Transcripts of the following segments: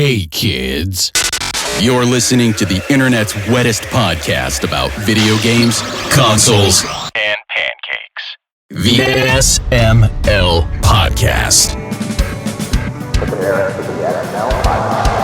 Hey kids, you're listening to the internet's wettest podcast about video games, consoles, and pancakes. The SML Podcast. Prepare for the SML Podcast.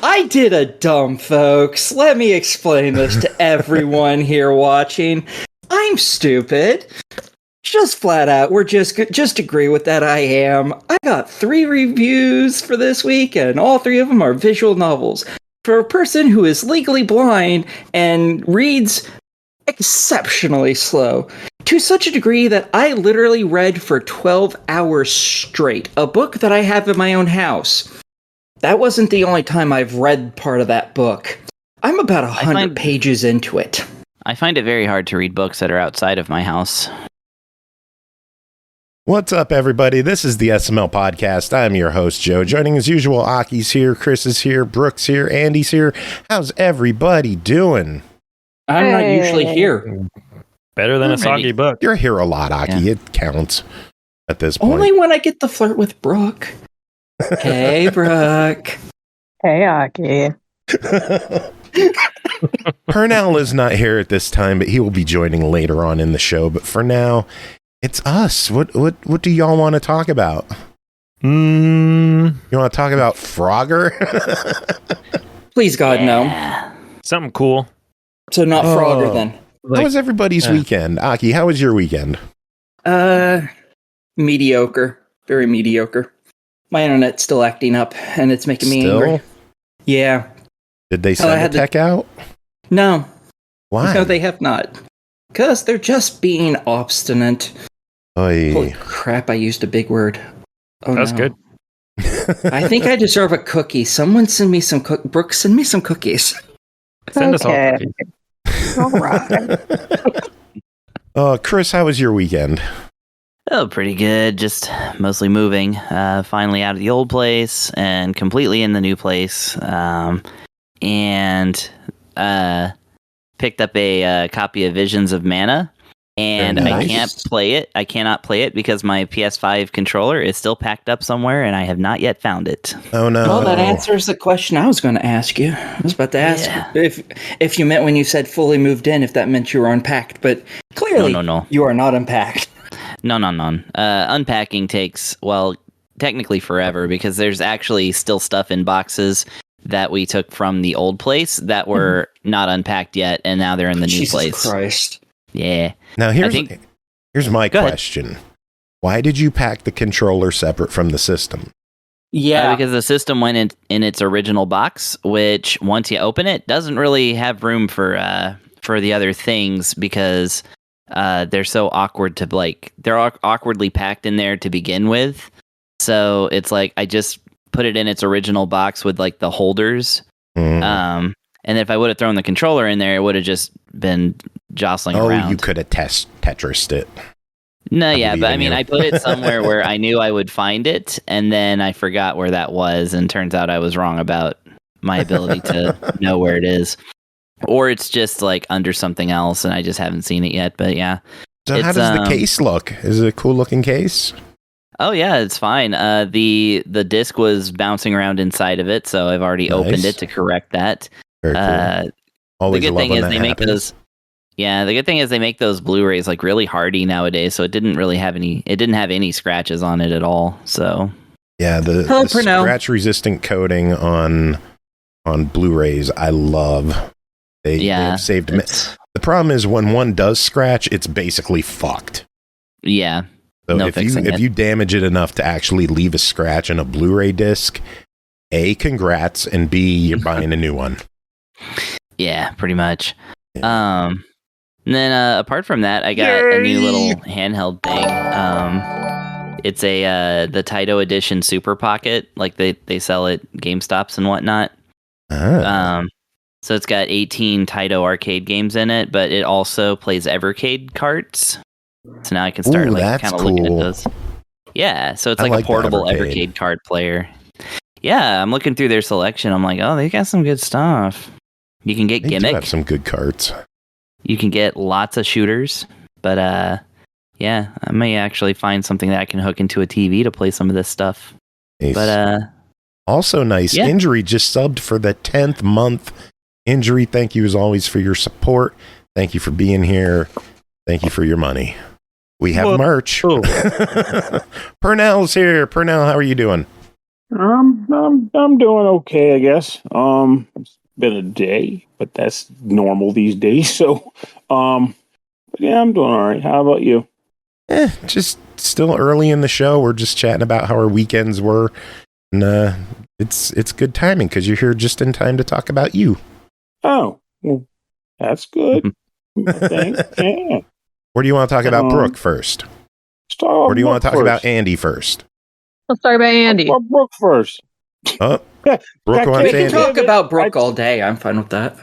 I did a dumb, folks. Let me explain this to everyone here watching. I'm stupid. Just flat out, just agree with that. I am. I got 3 reviews for this week, and all 3 of them are visual novels. For a person who is legally blind and reads exceptionally slow, to such a degree that I literally read for 12 hours straight, a book that I have in my own house. That wasn't the only time I've read part of that book. I'm about 100 pages into it. I find it very hard to read books that are outside of my house. What's up, everybody? This is the SML Podcast. I'm your host, Joe. Joining as usual, Aki's here, Chris is here, Brooke's here, Andy's here. How's everybody doing? I'm not usually here. Better than a soggy book. You're here a lot, Aki. Yeah. It counts at this point. Only when I get to flirt with Brooke. Hey, Brooke. Hey, Aki. Pernell is not here at this time, but he will be joining later on in the show. But for now, it's us. What do y'all want to talk about? You want to talk about Frogger? Please, God, no. Something cool. So not Frogger, then. How was everybody's weekend? Aki, how was your weekend? Mediocre. Very mediocre. My internet's still acting up, and it's making me angry. Yeah. Did they send the tech out? No. Why? No, they have not. Because they're just being obstinate. Oy. Holy crap, I used a big word. Oh, that's good. I think I deserve a cookie. Someone send me some Brooke, send me some cookies. Send us all cookies. All right. Chris, how was your weekend? Oh, pretty good. Just mostly moving. Finally out of the old place and completely in the new place. And picked up a copy of Visions of Mana. And nice. I can't play it. I cannot play it because my PS5 controller is still packed up somewhere and I have not yet found it. Oh, no. Well, that answers the question I was going to ask you. I was about to ask if you meant when you said fully moved in, if that meant you were unpacked. But clearly, no. You are not unpacked. No. Unpacking takes, technically forever because there's actually still stuff in boxes that we took from the old place that were not unpacked yet, and now they're in the new place. Jesus Christ. Yeah. Now, here's my question. Why did you pack the controller separate from the system? Yeah. Because the system went in its original box, which once you open it, doesn't really have room for the other things because they're so awkward to they're awkwardly packed in there to begin with. So it's like I just put it in its original box with the holders. And if I would have thrown the controller in there, it would have just been jostling around. Oh, you could have Tetrised it. No, yeah, but I mean, I put it somewhere where I knew I would find it, and then I forgot where that was, and turns out I was wrong about my ability to know where it is. Or it's just under something else, and I just haven't seen it yet. But yeah. So how does the case look? Is it a cool looking case? Oh yeah, it's fine. The disc was bouncing around inside of it, so I've already opened it to correct that. Very cool. Always the good thing is they make those. Yeah, the good thing is they make those Blu-rays really hardy nowadays, so it didn't have any scratches on it at all. So yeah, the scratch resistant coating on Blu-rays, I love. They've saved me. The problem is when one does scratch, it's basically fucked. Yeah. So if you damage it enough to actually leave a scratch in a Blu-ray disc, A, congrats, and B, you're buying a new one. Yeah, pretty much. And then apart from that, I got a new little handheld thing. It's the Taito Edition Super Pocket, they sell at GameStops and whatnot. So it's got 18 Taito arcade games in it, but it also plays Evercade carts. So now I can start kind of looking at those. Yeah, so it's like a portable Evercade card player. Yeah, I'm looking through their selection. I'm like, oh, they got some good stuff. You can get Gimmick. They do have some good cards. You can get lots of shooters, but yeah, I may actually find something that I can hook into a TV to play some of this stuff. Nice. But also nice. Yeah. Injury just subbed for the 10th month. Injury, thank you as always for your support. Thank you for being here. Thank you for your money. We have merch. Pernell's here. Pernell, how are you doing? I'm doing okay, I guess. It's been a day, but that's normal these days. So, but yeah, I'm doing all right. How about you? Just still early in the show. We're just chatting about how our weekends were, and it's good timing because you're here just in time to talk about you. Oh, well, that's good. Thanks. Yeah. Or do you want to talk about Brooke first? Or do you want to talk about Andy first? Let's talk about Andy. Brooke first. Oh, Brooke wants We can Andy. talk about Brooke all day. I'm fine with that.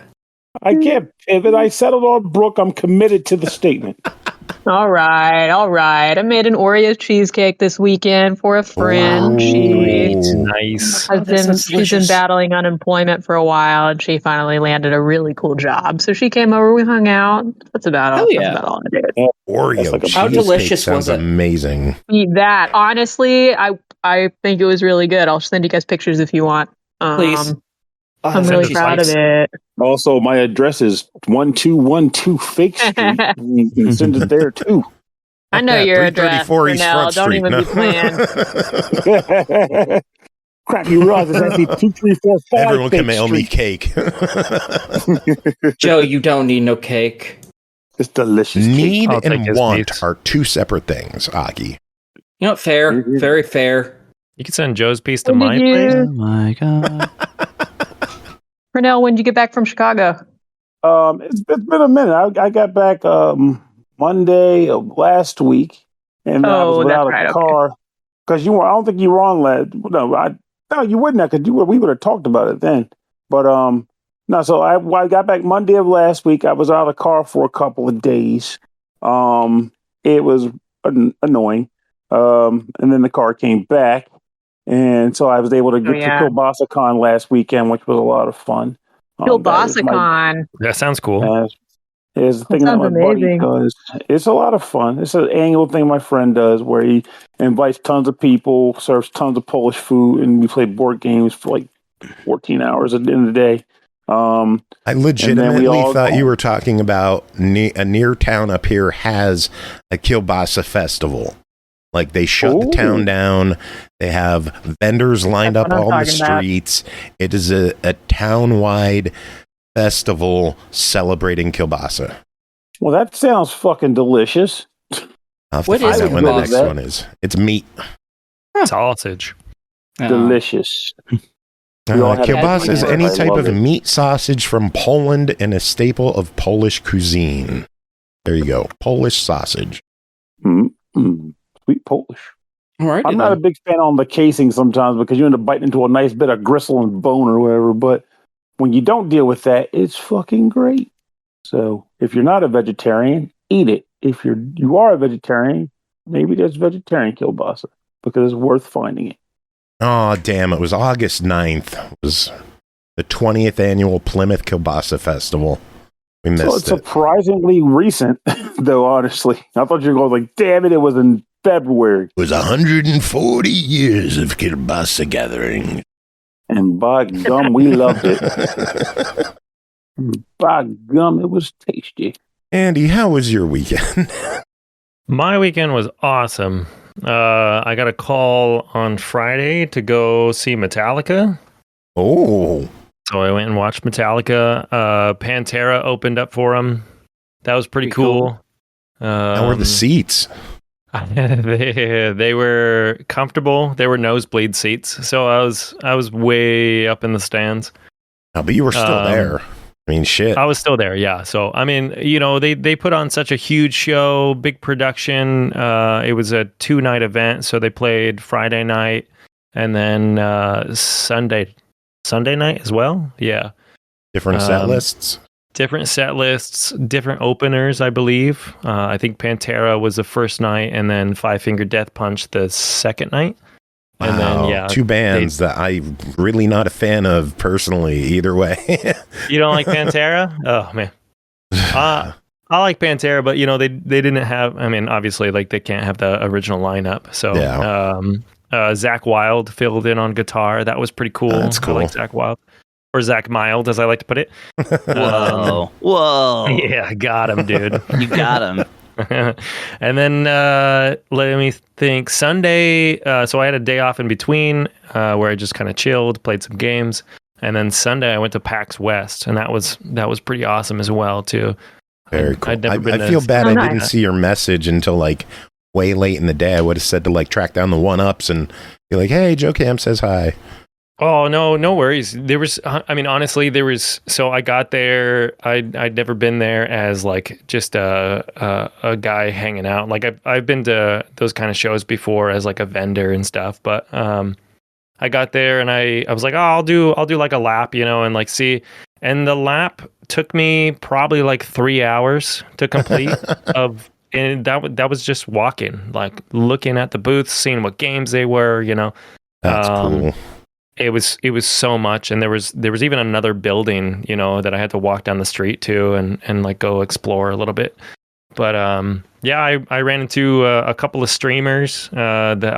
I can't pivot. I settled on Brooke. I'm committed to the statement. All right. I made an Oreo cheesecake this weekend for a friend. Nice. She's been battling unemployment for a while, and she finally landed a really cool job. So she came over, we hung out. That's about all. Yeah. That's about all I did. Oreo How delicious was it? Amazing. Eat that. Honestly, I think it was really good. I'll send you guys pictures if you want. Please. I'm really proud of it. Also, my address is 1212 Fake Street. You can send it there too. I know your address, Pernell. Don't even be playing. Crap, you realize it's actually 2345. Everyone can mail me cake. Joe, you don't need no cake. It's delicious. Need and want are two separate things, Aki. You know, fair. Very fair. You can send Joe's piece to my place. Oh my god. Pernell, when did you get back from Chicago? It's been a minute. I got back Monday of last week, and I was without a car because I don't think you were on last. No, you wouldn't have because we would have talked about it then. But no. So I got back Monday of last week. I was out of the car for a couple of days. It was annoying. And then the car came back. And so I was able to get to KielBasa last weekend, which was a lot of fun. KielBasa. That sounds cool. Is the thing that my buddy does. It's a lot of fun. It's an annual thing my friend does where he invites tons of people, serves tons of Polish food, and we play board games for like 14 hours at the end of the day. I legitimately thought you were talking about a near town up here has a KielBasa festival. Like they shut the town down. They have vendors lined up all the streets. It is a town-wide festival celebrating KielBasa. Well, that sounds fucking delicious. I'll have to find out when the next one is. It's meat. Sausage. Delicious. KielBasa is any type of meat sausage from Poland and a staple of Polish cuisine. There you go. Polish sausage. Mm-hmm. Sweet Polish. All right, I'm not a big fan on the casing sometimes because you end up biting into a nice bit of gristle and bone or whatever. But when you don't deal with that, it's fucking great. So if you're not a vegetarian, eat it. If you are a vegetarian, maybe there's vegetarian KielBasa because it's worth finding it. Oh, damn. It was August 9th. It was the 20th annual Plymouth KielBasa Festival. We missed it's surprisingly recent, though, honestly. I thought you were going like, damn it, it was in February. It was 140 years of KielBasa gathering. And by gum, we loved it. By gum, it was tasty. Andy, how was your weekend? My weekend was awesome. I got a call on Friday to go see Metallica. Oh. So I went and watched Metallica. Pantera opened up for them. That was pretty cool. How were the seats? They were comfortable. They were nosebleed seats. So I was way up in the stands. Oh, but you were still there. I mean, shit. I was still there, yeah. So, I mean, you know, they put on such a huge show, big production. It was a 2-night event. So they played Friday night and then Sunday night as well. Yeah. Different set lists? Different set lists, different openers, I believe. I think Pantera was the first night, and then Five Finger Death Punch the second night. Wow, and then, yeah, two bands that I'm really not a fan of personally, either way. You don't like Pantera? Oh, man. I like Pantera, but, you know, they didn't have, I mean, obviously, like, they can't have the original lineup. So, Zach Wilde filled in on guitar. That was pretty cool. That's cool. I like Zach Wilde. Or Zach Mild, as I like to put it. Whoa. Whoa. Yeah, got him, dude. You got him. And then let me think. Sunday, so I had a day off in between where I just kind of chilled, played some games, and then Sunday I went to PAX West, and that was pretty awesome as well too. Very cool. I feel bad I didn't see your message until like way late in the day. I would have said to like track down the 1-ups and be like, "Hey, Joe Cam says hi." Oh, no worries. There was, I mean, honestly, so I got there, I'd never been there as like just a guy hanging out. Like I've been to those kind of shows before as like a vendor and stuff, but I got there and I was like, oh, I'll do like a lap, you know, and like see, and the lap took me probably like 3 hours to complete and that was just walking, like looking at the booths, seeing what games they were, you know. That's cool. It was so much, and there was even another building, you know, that I had to walk down the street to and like go explore a little bit. But yeah, I ran into a couple of streamers that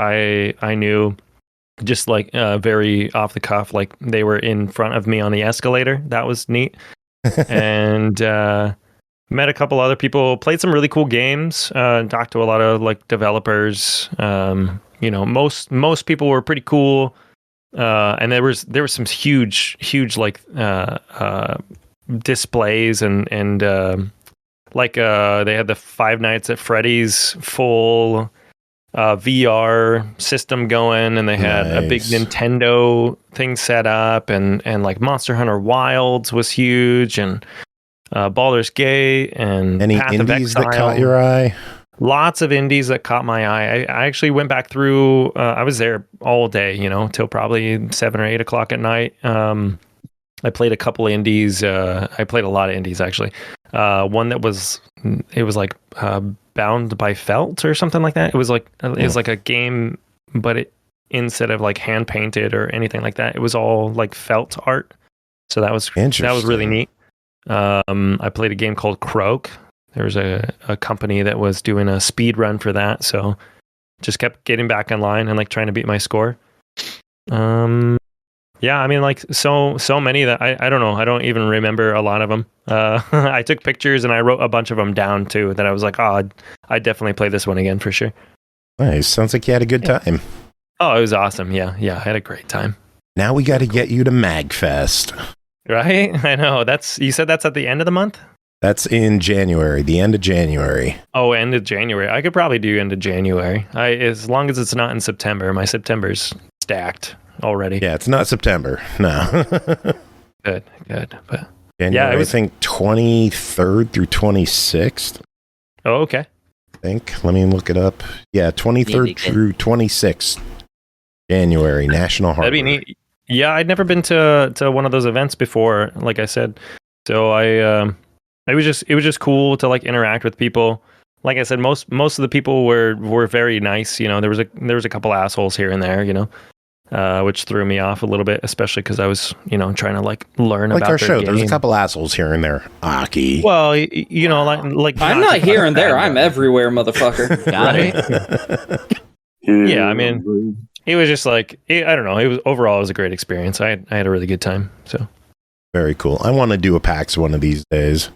I knew, just like very off the cuff, like they were in front of me on the escalator. That was neat. And met a couple other people, played some really cool games, talked to a lot of like developers. You know, most people were pretty cool. And there was some huge like displays and like they had the Five Nights at Freddy's full VR system going, and they had a big Nintendo thing set up, and like Monster Hunter Wilds was huge, and Baldur's Gate, and any Path of indies Exile. that caught your eye? Lots of indies that caught my eye. I actually went back through, I was there all day, you know, till probably 7 or 8 o'clock at night. I played a couple indies. I played a lot of indies, actually. One that was like Bound by Felt or something like that. It was like a game, but instead of like hand painted or anything like that, it was all like felt art. So that was really neat. I played a game called Croak. There was a company that was doing a speed run for that, so just kept getting back online and like trying to beat my score. Yeah, I mean, like so many that I don't know. I don't even remember a lot of them. I took pictures and I wrote a bunch of them down too. That I was like, oh, I'd definitely play this one again for sure. Nice. Sounds like you had a good time. Oh, it was awesome. Yeah, I had a great time. Now we got to get you to MagFest. Right? I know. You said that's at the end of the month? That's in January, the end of January. Oh, end of January. I could probably do end of January. As long as it's not in September. My September's stacked already. Yeah, it's not September. No. Good. But January, I think 23rd through 26th. Oh, okay. I think. Let me look it up. Yeah, 23rd through 26th. January, National Harbor. That'd be neat. Yeah, I'd never been to one of those events before, like I said. So it was just cool to like interact with people. Like I said, most of the people were very nice. You know, there was a couple assholes here and there, you know, which threw me off a little bit, especially because I was, you know, trying to like learn about our their show. game. There's a couple assholes here and there. Aki. Well, you know, like I'm not here and there. I'm everywhere, motherfucker. Got it. Yeah, I mean, it was just like I don't know. It was a great experience. I had a really good time. So very cool. I want to do a PAX one of these days.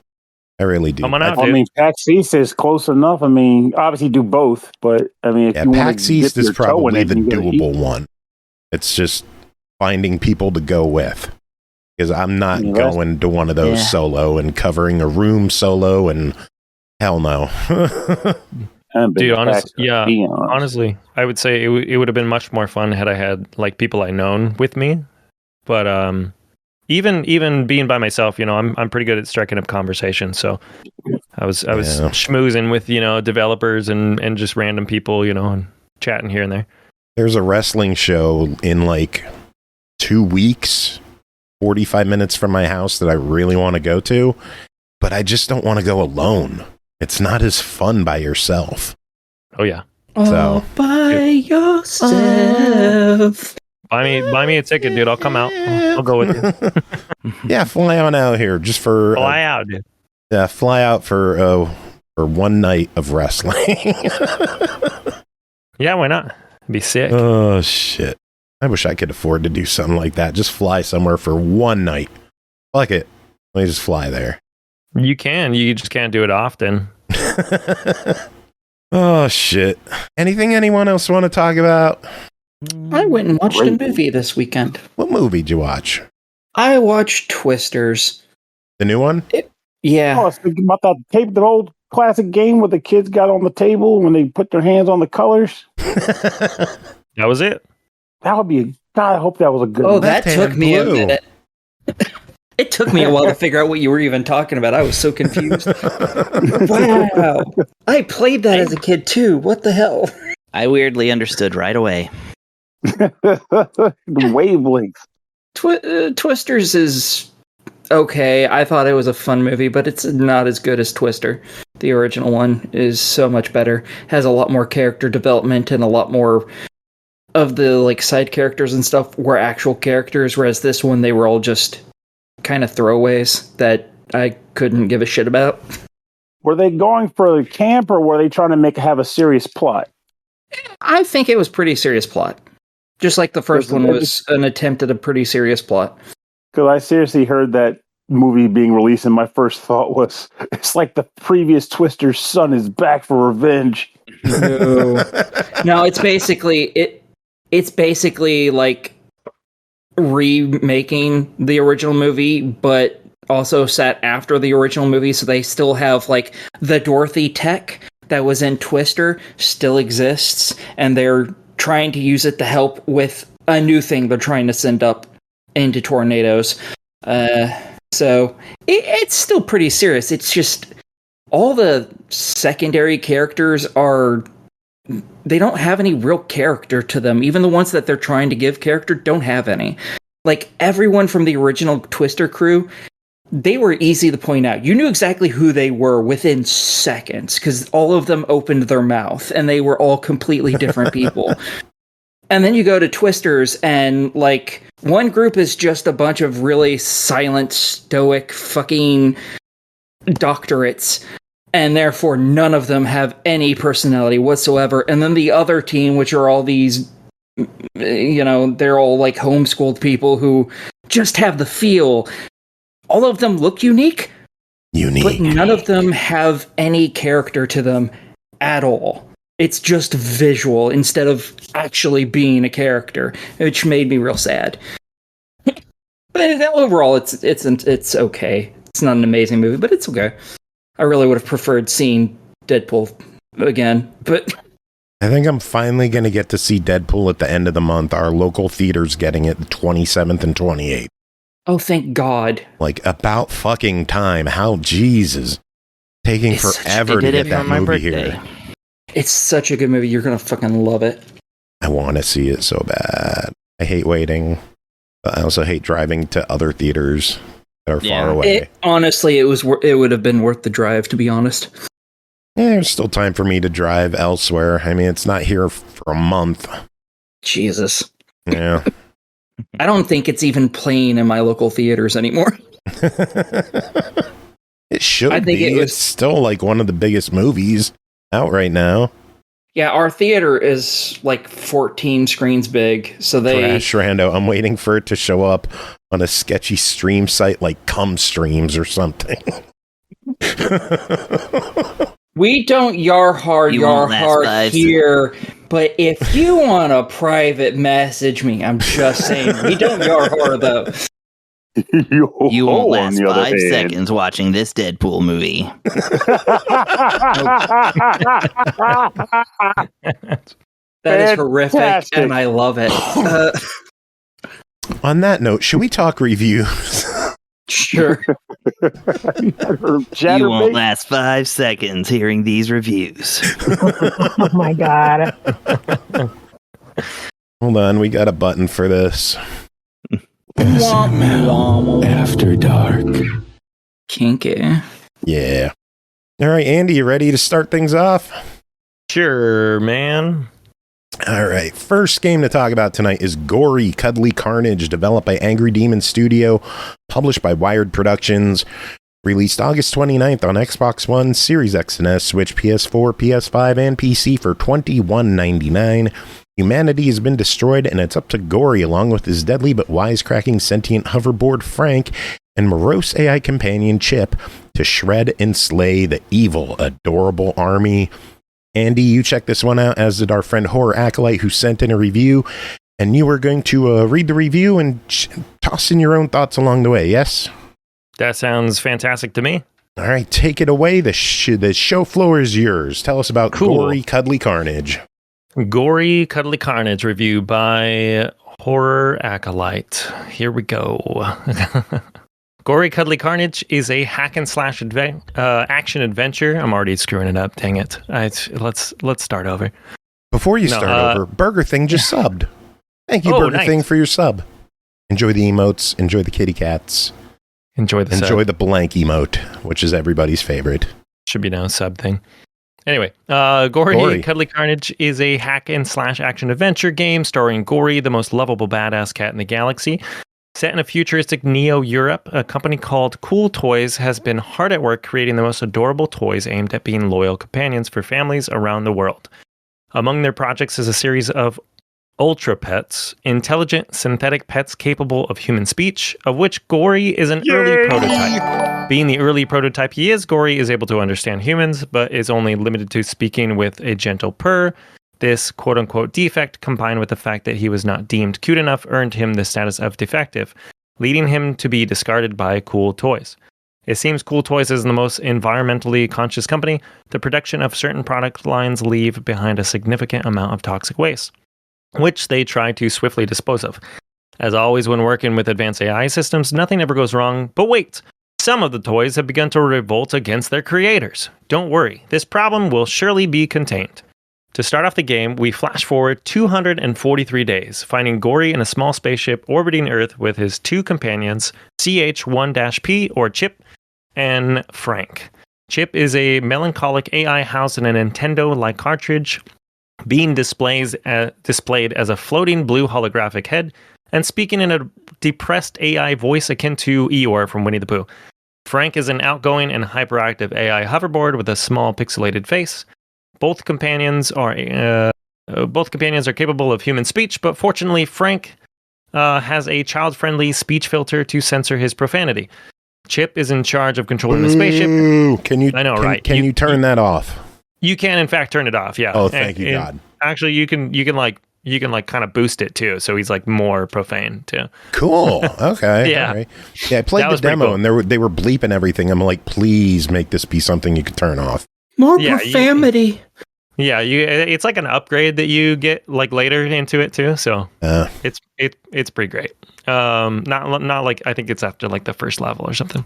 I really do. Come on out, I mean, PAX East is close enough. I mean, obviously do both, but I mean, if you PAX East is probably the doable eat. one. It's just finding people to go with, because I'm not going to one of those solo and covering a room solo, and hell no. Dude, honestly, I would say it would have been much more fun had I had like people I known with me. But even being by myself, you know, I'm pretty good at striking up conversation. So I was schmoozing with, you know, developers and just random people, you know, and chatting here and there. There's a wrestling show in like 2 weeks 45 minutes from my house that I really want to go to, but I just don't want to go alone. It's not as fun by yourself. Oh yeah. All by yourself. Buy me a ticket, dude. I'll come out. I'll go with you. Yeah, fly on out here just for Fly out, dude. Yeah, fly out for one night of wrestling. Yeah, why not? Be sick. Oh shit! I wish I could afford to do something like that. Just fly somewhere for one night. Fuck it. Let me just fly there. You can. You just can't do it often. Oh shit! Anything anyone else want to talk about? I went and watched a movie this weekend. What movie did you watch? I watched Twisters. The new one? Yeah. Oh, I was thinking about that old classic game where the kids got on the table when they put their hands on the colors. That was it. That would be God, I hope that was a good one. That took me a minute. It took me a while to figure out what you were even talking about. I was so confused. Wow. I played that as a kid too. What the hell? I weirdly understood right away. The wavelengths. Twisters is okay. I thought it was a fun movie, but it's not as good as Twister. The original one is so much better. Has a lot more character development and a lot more of the like side characters and stuff were actual characters, whereas this one they were all just kind of throwaways that I couldn't give a shit about. Were they going for the camp or were they trying to have a serious plot? I think it was pretty serious plot. Just like the first one was an attempt at a pretty serious plot. Because I seriously heard that movie being released, and my first thought was, it's like the previous Twister's son is back for revenge. No, it's basically like remaking the original movie, but also set after the original movie, so they still have like the Dorothy tech that was in Twister still exists, and they're trying to use it to help with a new thing they're trying to send up into tornadoes. So it's still pretty serious. It's just all the secondary characters they don't have any real character to them. Even the ones that they're trying to give character don't have any. Like everyone from the original Twister crew, they were easy to point out. You knew exactly who they were within seconds because all of them opened their mouth and they were all completely different people. And then you go to Twisters and like one group is just a bunch of really silent, stoic fucking doctorates. And therefore none of them have any personality whatsoever. And then the other team, which are all these, they're all like homeschooled people who just have the feel. All of them look unique, but none of them have any character to them at all. It's just visual instead of actually being a character, which made me real sad. But overall, it's okay. It's not an amazing movie, but it's okay. I really would have preferred seeing Deadpool again, but I think I'm finally going to get to see Deadpool at the end of the month. Our local theater's getting it the 27th and 28th. Oh, thank God. Like, about fucking time. How, Jesus. Taking forever to get that movie here. It's such a good movie. You're going to fucking love it. I want to see it so bad. I hate waiting. But I also hate driving to other theaters that are far away. Honestly, it would have been worth the drive, to be honest. Yeah, there's still time for me to drive elsewhere. I mean, it's not here for a month. Jesus. Yeah. I don't think it's even playing in my local theaters anymore. It should be. It's still like one of the biggest movies out right now. Yeah, our theater is like 14 screens big, so Trash Rando. I'm waiting for it to show up on a sketchy stream site like Cum Streams or something. We don't yar hard here, but if you want to private message me, I'm just saying, we don't yar hard though. You won't last 5 seconds watching this Deadpool movie. That is horrific, and I love it. On that note, should we talk reviews? Sure. You won't last 5 seconds hearing these reviews. Oh my God. Hold on, we got a button for this. SML After Dark. Kinky. Yeah. All right, Andy, you ready to start things off? Sure, man. All right, first game to talk about tonight is Gori, Cuddly, Carnage, developed by Angry Demon Studio, published by Wired Productions, released August 29th on Xbox One, Series X and S, Switch, PS4, PS5, and PC for $21.99. Humanity has been destroyed, and it's up to Gori, along with his deadly but wisecracking sentient hoverboard Frank and morose AI companion Chip, to shred and slay the evil, adorable army. Andy, you checked this one out, as did our friend Horror Acolyte, who sent in a review, and you were going to read the review and toss in your own thoughts along the way, yes? That sounds fantastic to me. All right, take it away. The show floor is yours. Tell us about Gori, Cuddly, Carnage. Gori, Cuddly, Carnage review by Horror Acolyte. Here we go. Gori, Cuddly, Carnage is a hack and slash action adventure. I'm already screwing it up. Dang it. Let's start over. Before you start over, Burger Thing just subbed. Thank you, Burger Thing, for your sub. Enjoy the emotes. Enjoy the kitty cats. Enjoy the blank emote, which is everybody's favorite. Should be now a sub thing. Anyway, Gori, Cuddly Carnage is a hack and slash action adventure game starring Gori, the most lovable badass cat in the galaxy. Set in a futuristic Neo-Europe, a company called Cool Toys has been hard at work creating the most adorable toys aimed at being loyal companions for families around the world. Among their projects is a series of Ultra Pets, intelligent synthetic pets capable of human speech, of which Gori is an early prototype. Being the early prototype he is, Gori is able to understand humans, but is only limited to speaking with a gentle purr. This quote-unquote defect, combined with the fact that he was not deemed cute enough, earned him the status of defective, leading him to be discarded by Cool Toys. It seems Cool Toys is the most environmentally conscious company. The production of certain product lines leave behind a significant amount of toxic waste, which they try to swiftly dispose of. As always, when working with advanced AI systems, nothing ever goes wrong. But wait, some of the toys have begun to revolt against their creators. Don't worry, this problem will surely be contained. To start off the game, we flash forward 243 days, finding Gori in a small spaceship orbiting Earth with his two companions, CH-1-P, or Chip, and Frank. Chip is a melancholic AI housed in a Nintendo-like cartridge, being displayed as a floating blue holographic head, and speaking in a depressed AI voice akin to Eeyore from Winnie the Pooh. Frank is an outgoing and hyperactive AI hoverboard with a small pixelated face. Both companions are capable of human speech, but fortunately, Frank has a child-friendly speech filter to censor his profanity. Chip is in charge of controlling the spaceship. Can you? I know, right? Can you turn that off? You can, in fact, turn it off. Yeah. Oh, thank you, God. Actually, you can kind of boost it too, so he's like more profane too. Cool. Okay. Yeah. All right. Yeah. I played the demo, cool. And they were bleeping everything. I'm like, please make this be something you can turn off. More profanity. It's like an upgrade that you get like later into it too. So it's pretty great. Not like, I think it's after like the first level or something.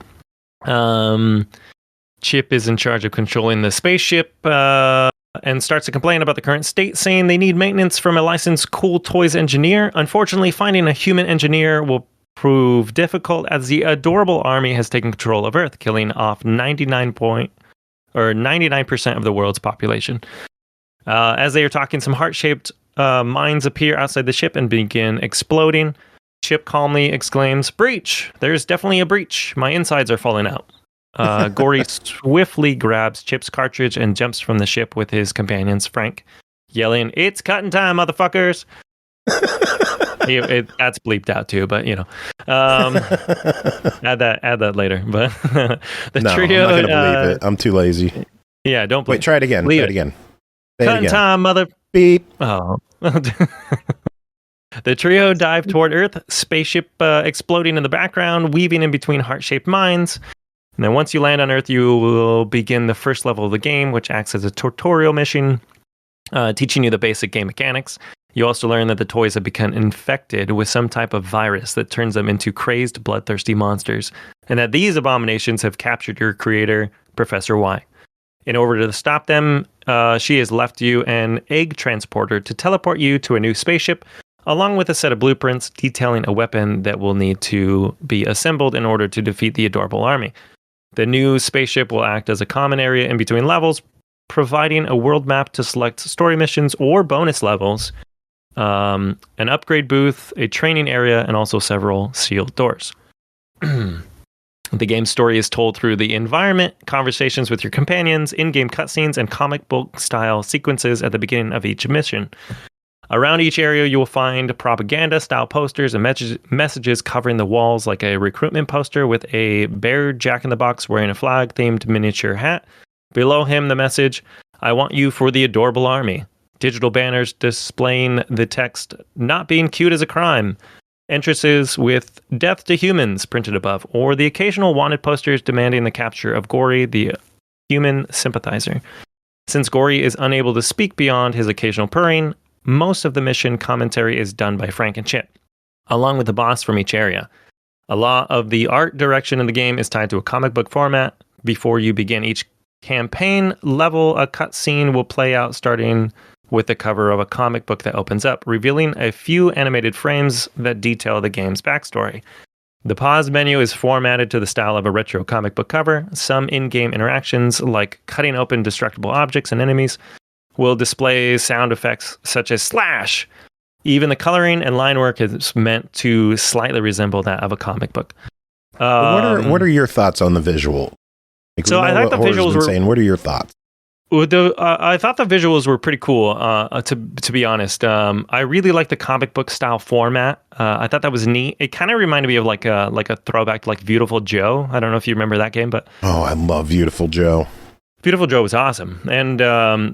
Chip is in charge of controlling the spaceship and starts to complain about the current state, saying they need maintenance from a licensed Cool Toys engineer. Unfortunately, finding a human engineer will prove difficult, as the adorable army has taken control of Earth, killing off 99% of the world's population. As they are talking, some heart-shaped mines appear outside the ship and begin exploding. Chip calmly exclaims, "Breach! There's definitely a breach. My insides are falling out." Gori swiftly grabs Chip's cartridge and jumps from the ship with his companions, Frank, yelling, "It's cutting time, motherfuckers!" That's bleeped out too, but you know, add that later. But trio, I'm not gonna believe it. I'm too lazy. Yeah, don't bleep. Wait. Try it again. Try it again. Cutting time, mother beep. Oh. The trio dive toward Earth, spaceship exploding in the background, weaving in between heart-shaped mines. And then once you land on Earth, you will begin the first level of the game, which acts as a tutorial mission, teaching you the basic game mechanics. You also learn that the toys have become infected with some type of virus that turns them into crazed, bloodthirsty monsters, and that these abominations have captured your creator, Professor Y. In order to stop them, she has left you an egg transporter to teleport you to a new spaceship, along with a set of blueprints detailing a weapon that will need to be assembled in order to defeat the adorable army. The new spaceship will act as a common area in between levels, providing a world map to select story missions or bonus levels, an upgrade booth, a training area, and also several sealed doors. The game's story is told through the environment, conversations with your companions, in-game cutscenes, and comic book-style sequences at the beginning of each mission. Around each area, you will find propaganda-style posters and messages covering the walls, like a recruitment poster with a bear jack-in-the-box wearing a flag-themed miniature hat. Below him, the message, "I want you for the adorable army." Digital banners displaying the text, "Not being cute is a crime." Entrances with "Death to humans" printed above, or the occasional wanted posters demanding the capture of Gori, the human sympathizer. Since Gori is unable to speak beyond his occasional purring, most of the mission commentary is done by Frank and Chip, along with the boss from each area. A lot of the art direction in the game is tied to a comic book format. Before you begin each campaign level, a cutscene will play out starting with the cover of a comic book that opens up, revealing a few animated frames that detail the game's backstory. The pause menu is formatted to the style of a retro comic book cover. Some in-game interactions, like cutting open destructible objects and enemies, will display sound effects such as slash. Even the coloring and line work is meant to slightly resemble that of a comic book. What are your thoughts on the visual? Like, so I thought the visuals were saying. What are your thoughts? I thought the visuals were pretty cool. To be honest, I really like the comic book style format. I thought that was neat. It kind of reminded me of like a throwback to like Beautiful Joe. I don't know if you remember that game, but I love Beautiful Joe. Beautiful Joe was awesome, and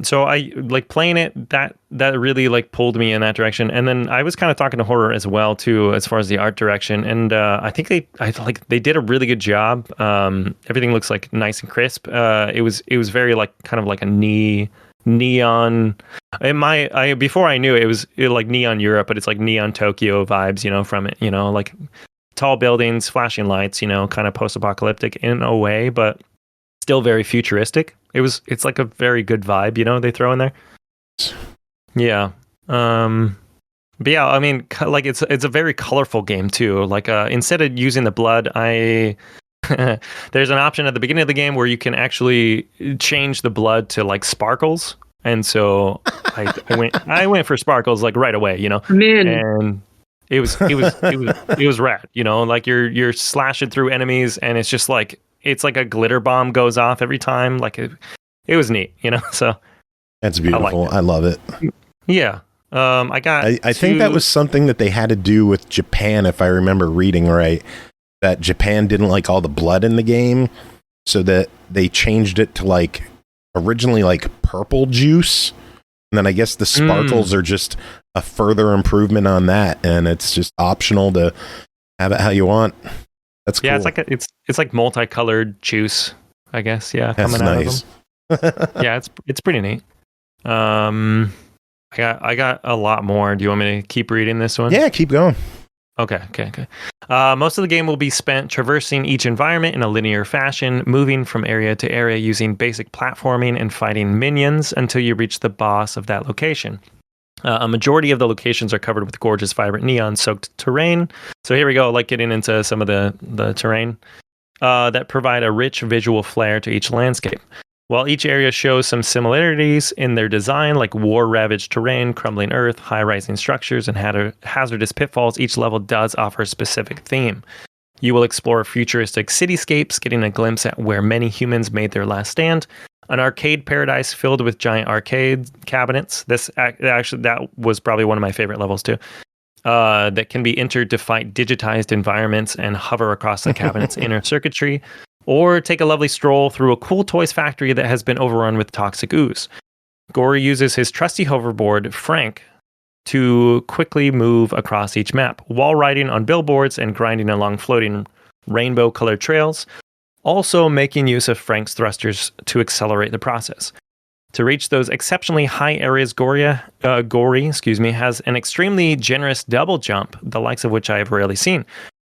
so I like playing it. That really like pulled me in that direction. And then I was kind of talking to Horror as well too, as far as the art direction. And I think they did a really good job. Everything looks like nice and crisp. It was very like kind of like a neon. Before I knew it was like Neon Europe, but it's like Neon Tokyo vibes, from it. Like tall buildings, flashing lights. Kind of post-apocalyptic in a way, but still very futuristic. It's like a very good vibe, they throw in there. Yeah. But yeah, I mean, like it's a very colorful game too. Like instead of using the blood, there's an option at the beginning of the game where you can actually change the blood to like sparkles. And so I went for sparkles like right away, And it was rad, like you're slashing through enemies and it's just like it's like a glitter bomb goes off every time. Like it was neat, So that's beautiful. I love it. Yeah. I think that was something that they had to do with Japan, if I remember reading right. That Japan didn't like all the blood in the game, so that they changed it to like originally like purple juice, and then I guess the sparkles are just a further improvement on that, and it's just optional to have it how you want. That's cool. Yeah, it's like multicolored juice, I guess. Yeah, that's coming nice. Out of them. Yeah, it's pretty neat. I got a lot more. Do you want me to keep reading this one? Yeah, keep going. Okay. Most of the game will be spent traversing each environment in a linear fashion, moving from area to area using basic platforming and fighting minions until you reach the boss of that location. A majority of the locations are covered with gorgeous, vibrant, neon-soaked terrain. So here we go, like getting into some of the terrain that provide a rich visual flair to each landscape. While each area shows some similarities in their design, like war-ravaged terrain, crumbling earth, high-rising structures, and hazardous pitfalls, each level does offer a specific theme. You will explore futuristic cityscapes, getting a glimpse at where many humans made their last stand, an arcade paradise filled with giant arcade cabinets. That was probably one of my favorite levels too. That can be entered to fight digitized environments and hover across the cabinet's inner circuitry, or take a lovely stroll through a cool toys factory that has been overrun with toxic ooze. Gori uses his trusty hoverboard, Frank, to quickly move across each map, while riding on billboards and grinding along floating rainbow-colored trails, also making use of Frank's thrusters to accelerate the process. To reach those exceptionally high areas, Gori has an extremely generous double jump, the likes of which I have rarely seen.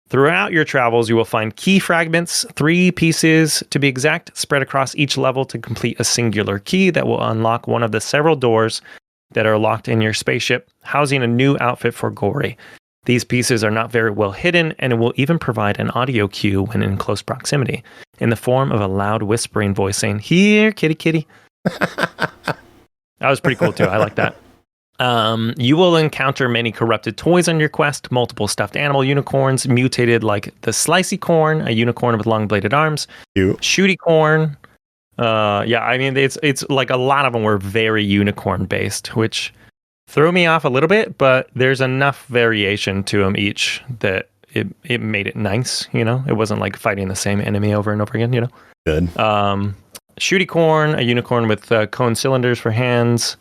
Throughout your travels, you will find key fragments, 3 pieces to be exact, spread across each level to complete a singular key that will unlock one of the several doors that are locked in your spaceship, housing a new outfit for Gori. These pieces are not very well hidden, and it will even provide an audio cue when in close proximity, in the form of a loud whispering voice saying, "Here, kitty, kitty." That was pretty cool too. I like that. You will encounter many corrupted toys on your quest, multiple stuffed animal unicorns, mutated like the Slicey Corn, a unicorn with long-bladed arms, Shooty Corn. I mean, it's like a lot of them were very unicorn-based, which threw me off a little bit, but there's enough variation to them each that it made it nice, you know? It wasn't like fighting the same enemy over and over again, you know? Good. Shooty Corn, a unicorn with cone cylinders for hands.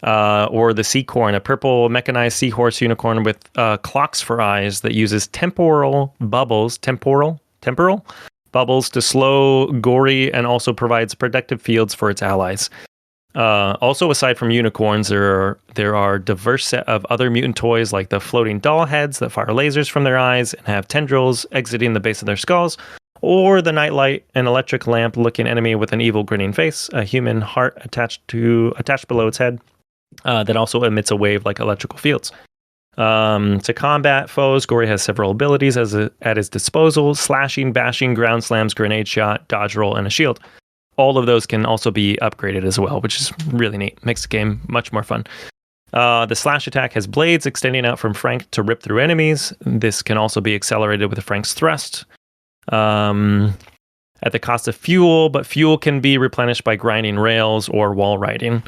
Or the Sea Corn, a purple mechanized seahorse unicorn with clocks for eyes that uses temporal bubbles to slow Gori and also provides protective fields for its allies. Also, aside from unicorns, there are diverse set of other mutant toys like the floating doll heads that fire lasers from their eyes and have tendrils exiting the base of their skulls, or the nightlight, an electric lamp looking enemy with an evil grinning face, a human heart attached below its head. That also emits a wave like electrical fields. To combat foes, Gori has several abilities at his disposal: slashing, bashing, ground slams, grenade shot, dodge roll, and a shield. All of those can also be upgraded as well, which is really neat. Makes the game much more fun. The slash attack has blades extending out from Frank to rip through enemies. This can also be accelerated with Frank's thrust. At the cost of fuel, but fuel can be replenished by grinding rails or wall riding.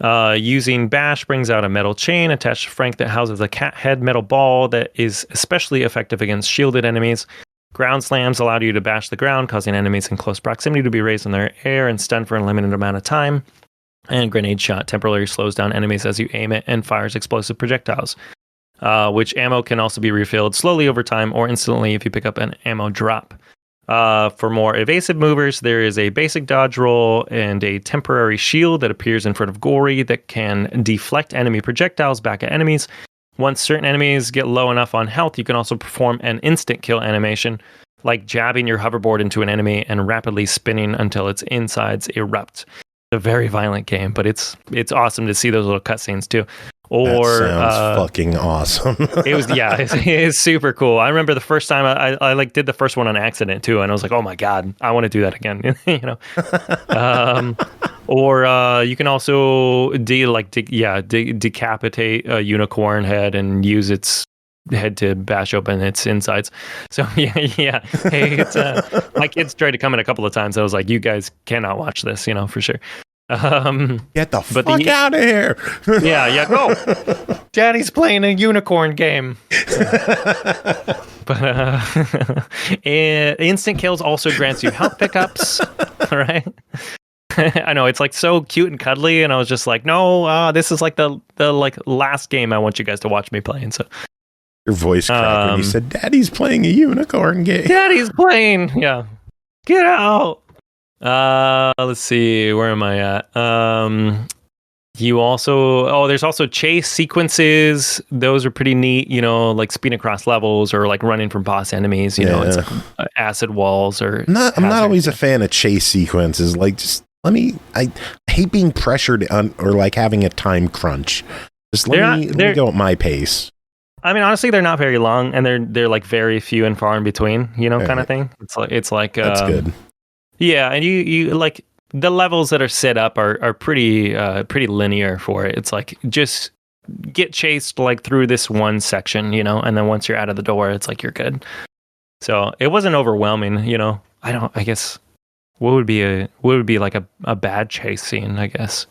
Using Bash brings out a metal chain attached to Frank that houses a cat head metal ball that is especially effective against shielded enemies. Ground slams allow you to bash the ground, causing enemies in close proximity to be raised in their air and stunned for a limited amount of time. And grenade shot temporarily slows down enemies as you aim it and fires explosive projectiles, which ammo can also be refilled slowly over time or instantly if you pick up an ammo drop. For more evasive movers, there is a basic dodge roll and a temporary shield that appears in front of Gori that can deflect enemy projectiles back at enemies. Once certain enemies get low enough on health, you can also perform an instant kill animation, like jabbing your hoverboard into an enemy and rapidly spinning until its insides erupt. It's a very violent game, but it's awesome to see those little cutscenes too. Or that sounds fucking awesome. It's super cool. I remember the first time I like did the first one on accident too, and I was like, oh my god, I want to do that again. You know. Or you can also decapitate a unicorn head and use its head to bash open its insides. So yeah. Hey, it's my kids tried to come in a couple of times. I was like, you guys cannot watch this, you know, for sure. Get the fuck out of here. Yeah, go. Daddy's playing a unicorn game. But instant kills also grants you health pickups. All right. I know it's like so cute and cuddly, and I was just like, no, this is like the like last game I want you guys to watch me playing. So your voice cracked when you said, "Daddy's playing a unicorn game." Daddy's playing. Yeah, get out. Let's see, where am I at? There's also chase sequences. Those are pretty neat, you know, like speeding across levels or like running from boss enemies, you know, it's like acid walls or I'm not always a fan of chase sequences. Like, just I hate being pressured on or like having a time crunch. Just let me go at my pace. I mean, honestly, they're not very long, and they're like very few and far in between, you know, kind of thing. It's like that's good. Yeah, and you like the levels that are set up are pretty linear for it. It's like just get chased like through this one section, you know, and then once you're out of the door, it's like you're good. So it wasn't overwhelming, you know. I guess what would be like a bad chase scene, I guess.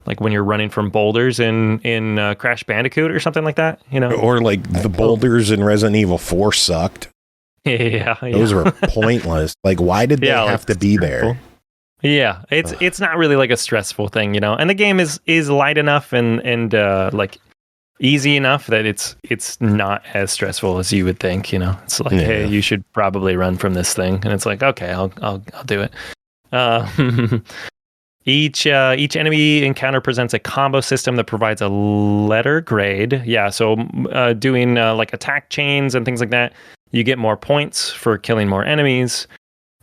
Like when you're running from boulders in Crash Bandicoot or something like that, you know. Or like the boulders in Resident Evil 4 sucked. Yeah. Those were pointless. Like, why did they have to be there? Yeah, it's not really like a stressful thing, you know. And the game is light enough and like easy enough that it's not as stressful as you would think, you know. It's like, hey, you should probably run from this thing, and it's like, okay, I'll do it. Each enemy encounter presents a combo system that provides a letter grade. Yeah, so doing like attack chains and things like that, you get more points for killing more enemies.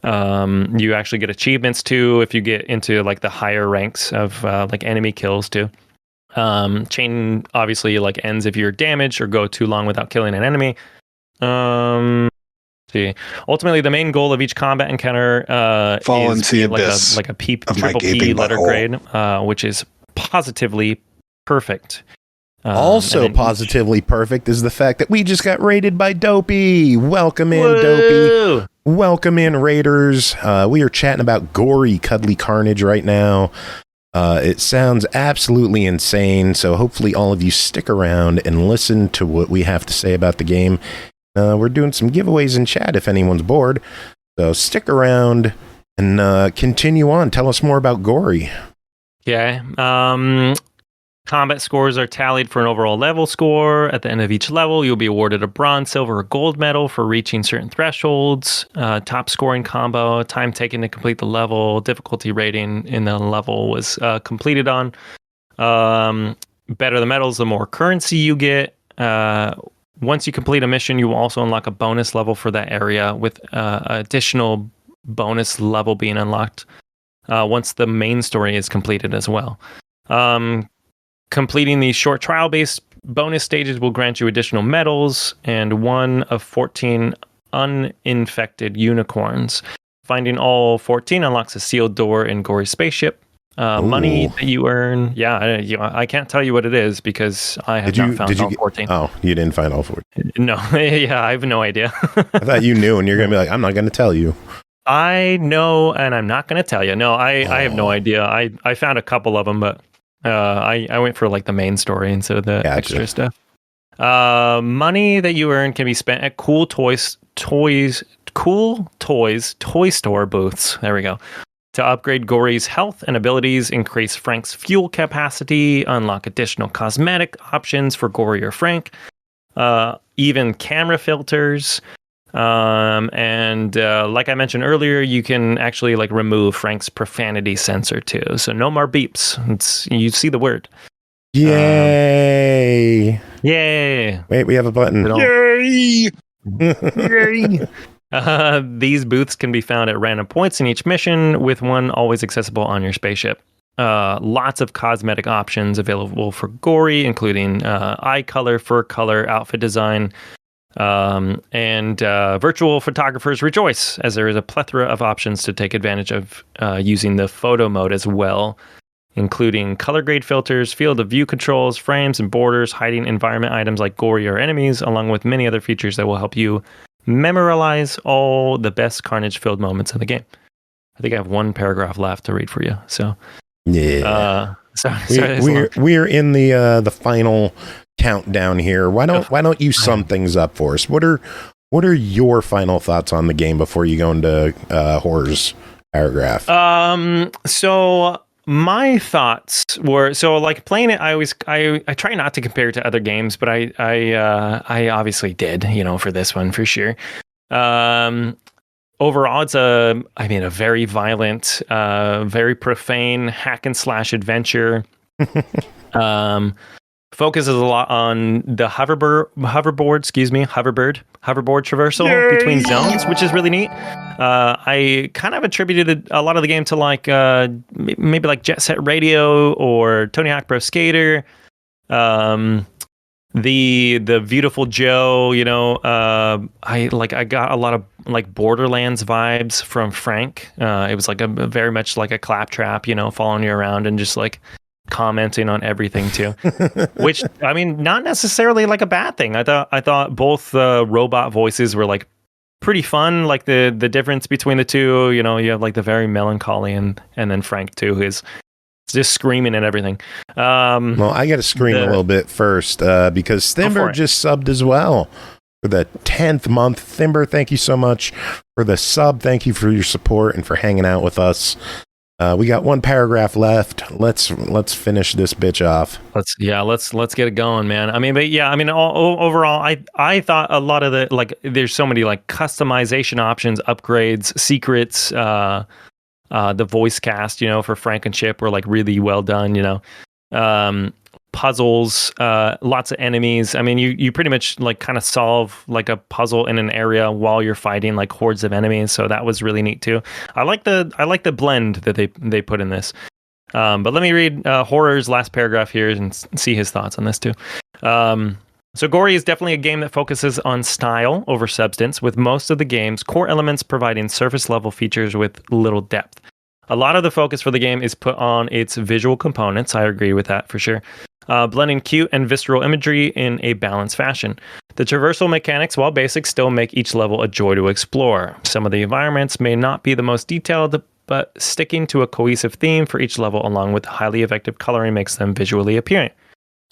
You actually get achievements too if you get into like the higher ranks of like enemy kills too. Chain obviously like ends if you're damaged or go too long without killing an enemy. See, ultimately the main goal of each combat encounter Fall is into the abyss like a triple P letter butthole. grade, which is positively perfect. Also positively perfect is the fact that we just got raided by Dopey. Welcome in, Dopey. Welcome in, Raiders. We are chatting about Gori, Cuddly, Carnage right now. It sounds absolutely insane, so hopefully all of you stick around and listen to what we have to say about the game. We're doing some giveaways in chat if anyone's bored, so stick around and continue on. Tell us more about Gori. Okay. Combat scores are tallied for an overall level score. At the end of each level, you'll be awarded a bronze, silver, or gold medal for reaching certain thresholds. Top scoring combo, time taken to complete the level, difficulty rating in the level was completed on. Better the medals, the more currency you get. Once you complete a mission, you will also unlock a bonus level for that area, with additional bonus level being unlocked once the main story is completed as well. Completing these short trial-based bonus stages will grant you additional medals and one of 14 uninfected unicorns. Finding all 14 unlocks a sealed door in Gori's spaceship. Money that you earn. Yeah, I can't tell you what it is because I have not found all 14. Oh, you didn't find all 14? No, yeah, I have no idea. I thought you knew, and you're going to be like, I'm not going to tell you. I know, and I'm not going to tell you. No, I have no idea. I found a couple of them, but I went for like the main story instead of the extra stuff. Money that you earn can be spent at cool toys toy store booths. There we go. To upgrade Gori's health and abilities, increase Frank's fuel capacity, unlock additional cosmetic options for Gori or Frank, even camera filters. And like I mentioned earlier, you can actually like remove Frank's profanity sensor too. So no more beeps. You see the word. Yay! Yay! Wait, we have a button. Yay! Yay! These booths can be found at random points in each mission, with one always accessible on your spaceship. Lots of cosmetic options available for Gori, including eye color, fur color, outfit design. And virtual photographers rejoice, as there is a plethora of options to take advantage of using the photo mode as well, including color grade filters, field of view controls, frames and borders, hiding environment items like Gori or enemies, along with many other features that will help you memorialize all the best Carnage-filled moments in the game. I think I have one paragraph left to read for you. So yeah, sorry, we're in the final countdown here. Why don't you sum things up for us? What are your final thoughts on the game before you go into Horror's paragraph? So my thoughts were, like playing it, I try not to compare it to other games, but I obviously did, for this one for sure. Overall, it's a very violent, very profane hack and slash adventure. Focuses a lot on the hoverboard traversal between zones, which is really neat. I kind of attributed a lot of the game to like maybe like Jet Set Radio or Tony Hawk Pro Skater. The Beautiful Joe, I got a lot of like Borderlands vibes from Frank. It was like a very much like a claptrap, following you around and just like commenting on everything too, which not necessarily like a bad thing. I thought both robot voices were like pretty fun. Like the difference between the two, you have like the very melancholy and then Frank too, who's just screaming and everything. Well, I got to scream a little bit first because Thimber just subbed as well for the 10th month. Thimber, thank you so much for the sub. Thank you for your support and for hanging out with us. We got one paragraph left. Let's finish this bitch off. Let's get it going, man. Overall, I thought a lot of the there's so many like customization options, upgrades, secrets. The voice cast, for Frank and Chip were like really well done. Puzzles, lots of enemies. You pretty much like kind of solve like a puzzle in an area while you're fighting like hordes of enemies. So that was really neat too. I like the blend that they put in this. But let me read Horror's last paragraph here and see his thoughts on this too. So Gori is definitely a game that focuses on style over substance, with most of the game's core elements providing surface level features with little depth. A lot of the focus for the game is put on its visual components. I agree with that for sure. Blending cute and visceral imagery in a balanced fashion. The traversal mechanics, while basic, still make each level a joy to explore. Some of the environments may not be the most detailed, but sticking to a cohesive theme for each level along with highly effective coloring makes them visually appealing.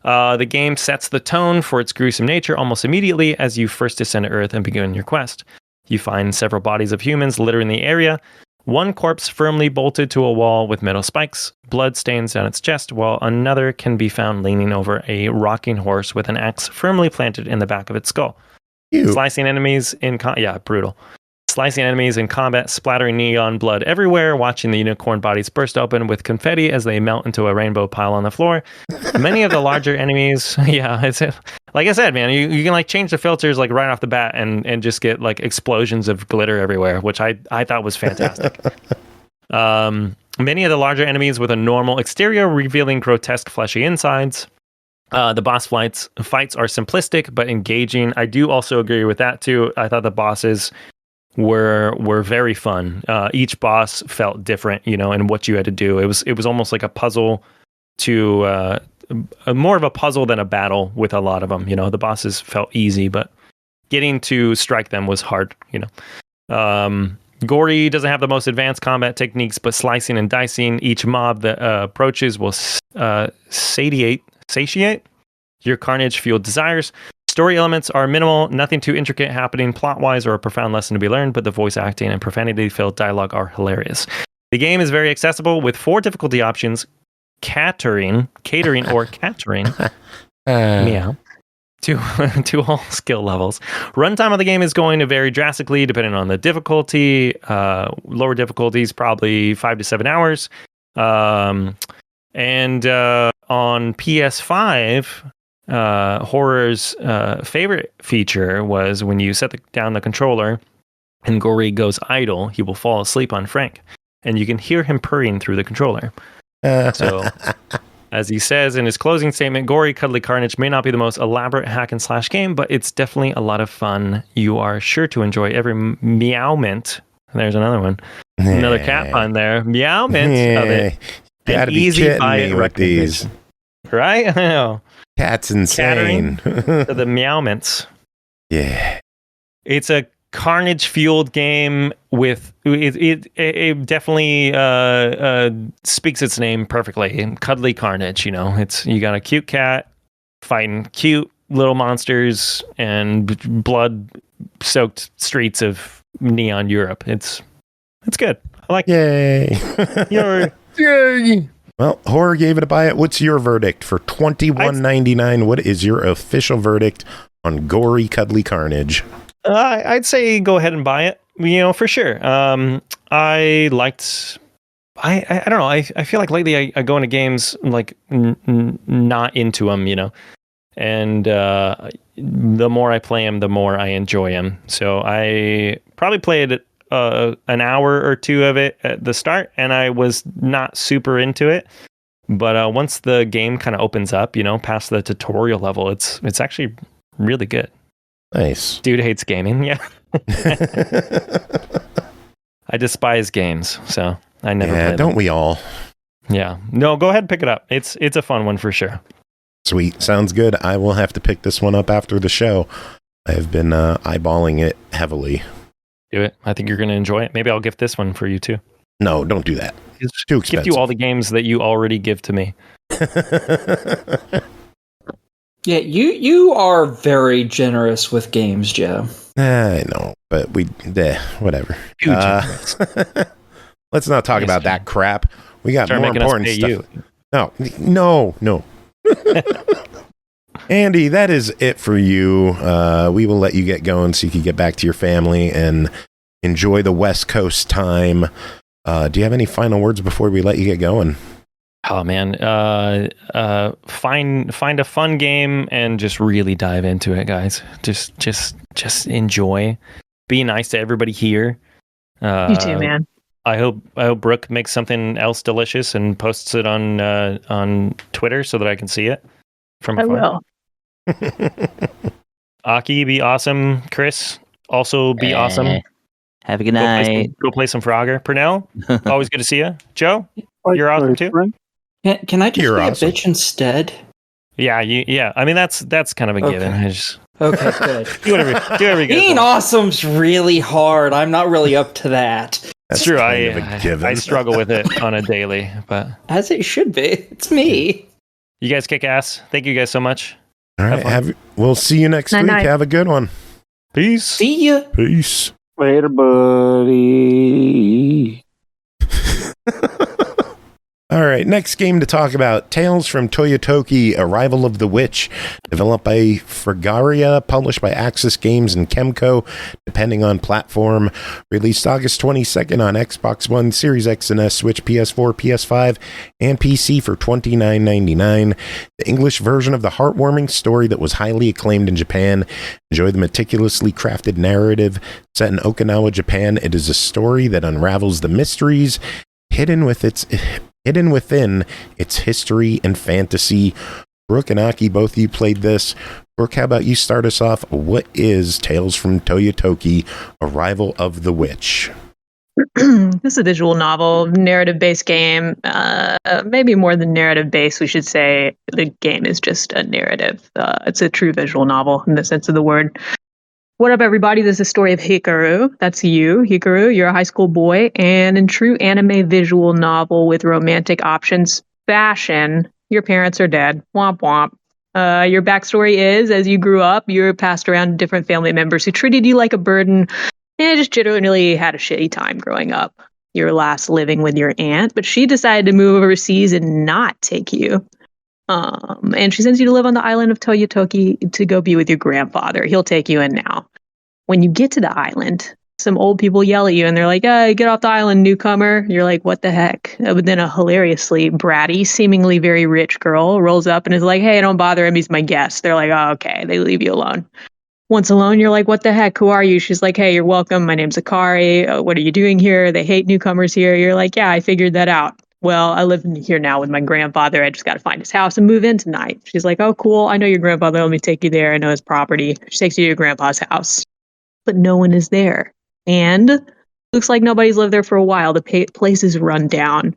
The game sets the tone for its gruesome nature almost immediately as you first descend to Earth and begin your quest. You find several bodies of humans littering the area, one corpse firmly bolted to a wall with metal spikes, blood stains down its chest, while another can be found leaning over a rocking horse with an axe firmly planted in the back of its skull. Ew. Slicing enemies in brutal. Slicing enemies in combat, splattering neon blood everywhere, watching the unicorn bodies burst open with confetti as they melt into a rainbow pile on the floor. Many of the larger enemies, it's like I said, man, you can like change the filters like right off the bat and just get like explosions of glitter everywhere, which I thought was fantastic. Many of the larger enemies with a normal exterior revealing grotesque fleshy insides. The boss fights are simplistic but engaging. I do also agree with that too. I thought the bosses were very fun. Each boss felt different, and what you had to do. It was almost like a puzzle to more of a puzzle than a battle with a lot of them. The bosses felt easy, but getting to strike them was hard. Gori doesn't have the most advanced combat techniques, but slicing and dicing each mob that approaches will satiate your Carnage-fueled desires. Story elements are minimal, nothing too intricate happening plot-wise or a profound lesson to be learned, but the voice acting and profanity-filled dialogue are hilarious. The game is very accessible with 4 difficulty options: catering or catering, meow, to all skill levels. Runtime of the game is going to vary drastically depending on the difficulty. Lower difficulties, probably 5 to 7 hours. And on PS5, Horror's favorite feature was when you set down the controller and Gori goes idle, he will fall asleep on Frank, and you can hear him purring through the controller. So, as he says in his closing statement, Gori Cuddly Carnage may not be the most elaborate hack and slash game, but it's definitely a lot of fun. You are sure to enjoy every meowment. There's another one. Another cat pun there. Meowment of it. Gotta be easy buy kidding me with these. Right? I know. Cat's insane. To the meowments. Yeah. It's a Carnage-fueled game with it definitely speaks its name perfectly. Cuddly Carnage, you got a cute cat fighting cute little monsters and blood-soaked streets of neon Europe. It's good. I like it. Yay! Well, Horror gave it a buy it. What's your verdict for $21.99? What is your official verdict on Gori Cuddly Carnage? I'd say go ahead and buy it. For sure. I liked. I don't know. I feel like lately I go into games like not into them, and the more I play them, the more I enjoy them. So I probably played an hour or two of it at the start, and I was not super into it. But once the game kind of opens up, past the tutorial level, it's actually really good. Nice. Dude hates gaming. Yeah. I despise games, so I never play them. Don't we all? Yeah. No, go ahead and pick it up. It's a fun one for sure. Sweet. Sounds good. I will have to pick this one up after the show. I have been eyeballing it heavily. Do it. I think you're going to enjoy it. Maybe I'll gift this one for you too. No, don't do that. It's too expensive. Gift you all the games that you already give to me. Yeah, you are very generous with games, Joe. I know, but whatever. Let's not talk about that crap. We got more important stuff. No. Andy, that is it for you. We will let you get going so you can get back to your family and enjoy the West Coast time. Do you have any final words before we let you get going? Oh man, find a fun game and just really dive into it, guys. Just enjoy. Be nice to everybody here. You too, man. I hope Brooke makes something else delicious and posts it on Twitter so that I can see it from afar. I will. Aki, be awesome. Chris, also be awesome. Have a good night. Go play some Frogger. Pernell, always good to see you. Joe, you're awesome too. Can I just You're be awesome. a bitch instead? Yeah, yeah. I mean, that's kind of a given. I just Okay, good. do whatever you guys Being want. awesome's really hard. I'm not really up to that. It's true. kind of a given. I struggle with it on a daily, but As it should be. It's me. you guys kick ass. Thank you guys so much. All right, we'll see you next week. Night. Have a good one. Peace. See ya. Peace. Later, buddy. All right, next game to talk about, Tales from Toyotoki, Arrival of the Witch, developed by Fragaria, published by Aksys Games and KEMCO, depending on platform, released August 22nd on Xbox One, Series X and S, Switch, PS4, PS5, and PC for $29.99. The English version of the heartwarming story that was highly acclaimed in Japan. Enjoy the meticulously crafted narrative. Set in Okinawa, Japan, it is a story that unravels the mysteries hidden within its history and fantasy. Brooke and Aki, both of you played this. Brooke, how about you start us off? What is Tales from Toyotoki, Arrival of the Witch? This is a visual novel, narrative-based game. Maybe more than narrative-based, we should say the game is just a narrative. It's a true visual novel in the sense of the word. What up, everybody? This is the story of Hikaru. That's you, Hikaru. You're a high school boy, and in true anime visual novel with romantic options fashion, your parents are dead. Womp womp. Your backstory is, as you grew up, you were passed around to different family members who treated you like a burden and just generally had a shitty time growing up. You were last living with your aunt, but she decided to move overseas and not take you. And she sends you to live on the island of Toyotoki to go be with your grandfather. He'll take you in now. When you get to the island, some old people yell at you and they're like, hey, get off the island, newcomer. You're like, what the heck? But then a hilariously bratty, seemingly very rich girl rolls up and is like, hey, don't bother him. He's my guest. They're like, oh, okay. They leave you alone. Once alone, you're like, what the heck? Who are you? She's like, hey, you're welcome. My name's Akari. What are you doing here? They hate newcomers here. You're like, yeah, I figured that out. Well, I live here now with my grandfather. I just got to find his house and move in tonight. She's like, oh, cool. I know your grandfather. Let me take you there. I know his property. She takes you to your grandpa's house. But no one is there. And looks like nobody's lived there for a while. The place is run down.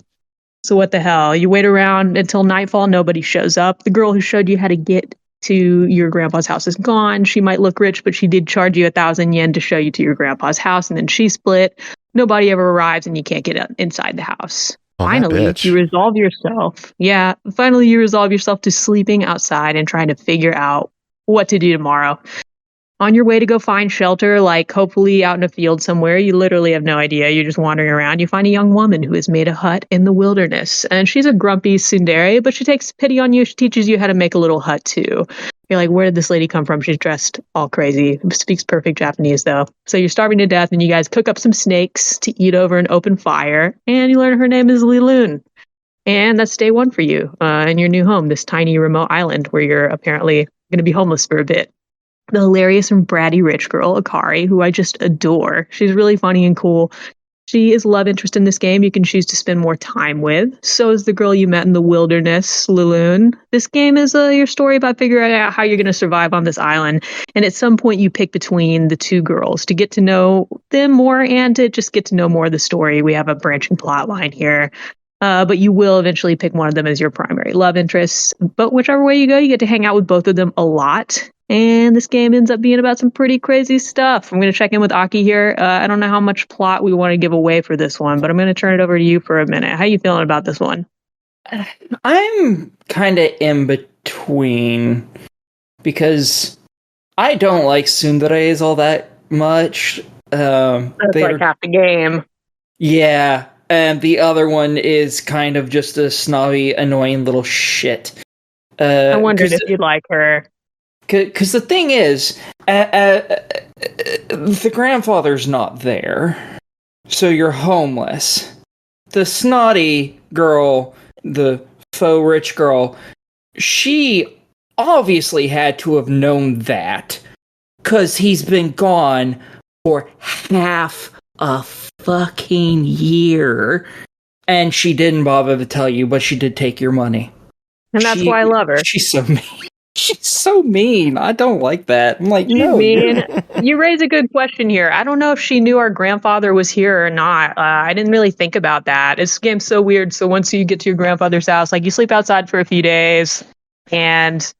So what the hell? You wait around until nightfall. Nobody shows up. The girl who showed you how to get to your grandpa's house is gone. She might look rich, but she did charge you 1,000 yen to show you to your grandpa's house. And then she split. Nobody ever arrives and you can't get inside the house. Finally, you resolve yourself. Yeah, finally you resolve yourself to sleeping outside and trying to figure out what to do tomorrow. On your way to go find shelter, like hopefully out in a field somewhere, you literally have no idea. You're just wandering around. You find a young woman who has made a hut in the wilderness. And she's a grumpy tsundere, but she takes pity on you. She teaches you how to make a little hut too. You're like, where did this lady come from? She's dressed all crazy. Speaks perfect Japanese, though. So you're starving to death, and you guys cook up some snakes to eat over an open fire. And you learn her name is Liloon. And that's day one for you in your new home, this tiny remote island where you're apparently going to be homeless for a bit. The hilarious and bratty rich girl, Akari, who I just adore. She's really funny and cool. She is a love interest in this game you can choose to spend more time with. So is the girl you met in the wilderness, Liloon. This game is your story about figuring out how you're going to survive on this island. And at some point you pick between the two girls to get to know them more and to just get to know more of the story. We have a branching plot line here. But you will eventually pick one of them as your primary love interest. But whichever way you go, you get to hang out with both of them a lot. And this game ends up being about some pretty crazy stuff. I'm going to check in with Aki here. I don't know how much plot we want to give away for this one, but I'm going to turn it over to you for a minute. How you feeling about this one? I'm kind of in between because I don't like tsunderes all that much. That's like half the game. Yeah, and the other one is kind of just a snobby, annoying little shit. I wondered if you'd like her. Because the thing is, the grandfather's not there, so you're homeless. The snotty girl, the faux rich girl, she obviously had to have known that, because he's been gone for half a fucking year. And she didn't bother to tell you, but she did take your money. And that's why I love her. She's so mean. She's so mean. I don't like that. I'm like, She's no. mean. You raise a good question here. I don't know if she knew our grandfather was here or not. I didn't really think about that. This game's so weird. So once you get to your grandfather's house, like you sleep outside for a few days, and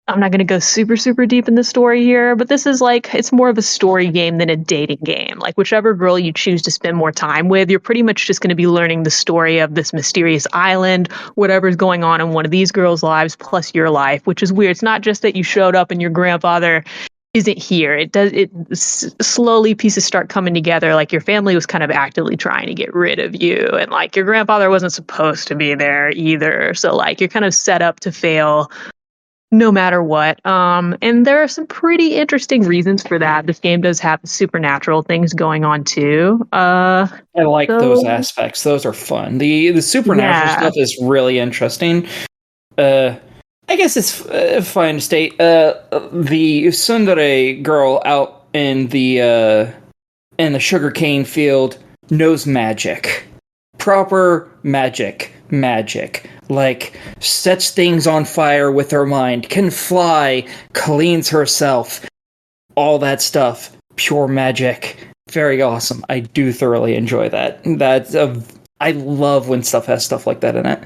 I'm not going to go super, super deep in the story here, but this is like, it's more of a story game than a dating game. Like whichever girl you choose to spend more time with, you're pretty much just going to be learning the story of this mysterious island, whatever's going on in one of these girls' lives, plus your life, which is weird. It's not just that you showed up and your grandfather isn't here. Slowly pieces start coming together. Like your family was kind of actively trying to get rid of you, and like your grandfather wasn't supposed to be there either. So like you're kind of set up to fail no matter what. And there are some pretty interesting reasons for that. This game does have supernatural things going on too. I like those aspects. Those are fun. The supernatural stuff is really interesting. I guess it's fine to state. The tsundere girl out in the sugarcane field knows magic. Proper magic. Like, sets things on fire with her mind, can fly, cleans herself, all that stuff. Pure magic. Very awesome. I do thoroughly enjoy that. I love when stuff has stuff like that in it.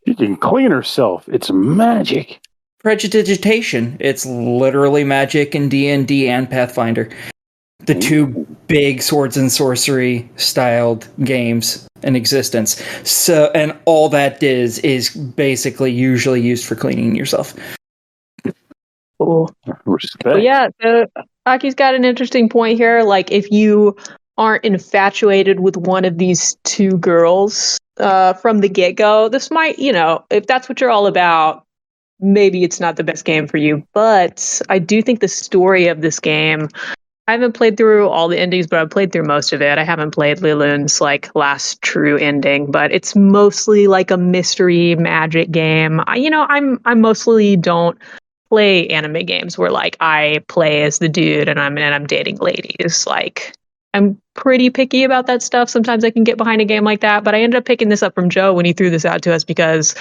She can clean herself. It's magic. Prestidigitation. It's literally magic in D&D and Pathfinder. The two big swords and sorcery styled games in existence. So, and all that is basically usually used for cleaning yourself. Cool. Respect. But yeah, so Aki's got an interesting point here. Like, if you aren't infatuated with one of these two girls from the get-go, this might, if that's what you're all about, maybe it's not the best game for you. But I do think the story of this game, I haven't played through all the endings, but I've played through most of it. I haven't played Lilun's like last true ending, but it's mostly like a mystery magic game. I mostly don't play anime games where like I play as the dude and I'm dating ladies. Like I'm pretty picky about that stuff. Sometimes I can get behind a game like that, but I ended up picking this up from Joe when he threw this out to us because,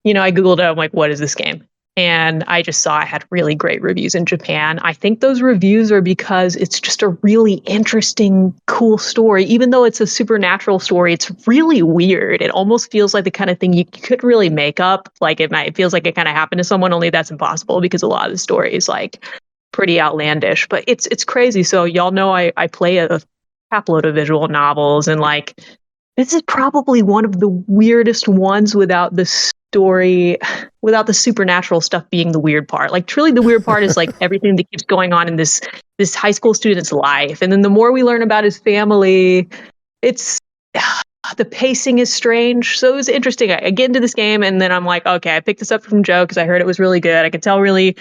I Googled it. I'm like, what is this game? And I just saw it had really great reviews in Japan. I think those reviews are because it's just a really interesting, cool story. Even though it's a supernatural story, it's really weird. It almost feels like the kind of thing you couldn't really make up. Like it feels like it kind of happened to someone, only that's impossible because a lot of the story is like pretty outlandish. But it's crazy. So y'all know I play a crapload of visual novels, and like this is probably one of the weirdest ones without the story, without the supernatural stuff being the weird part. Like truly the weird part is like everything that keeps going on in this high school student's life. And then the more we learn about his family, it's the pacing is strange. So it was interesting. I get into this game and then I'm like, okay, I picked this up from Joe because I heard it was really good. I could tell really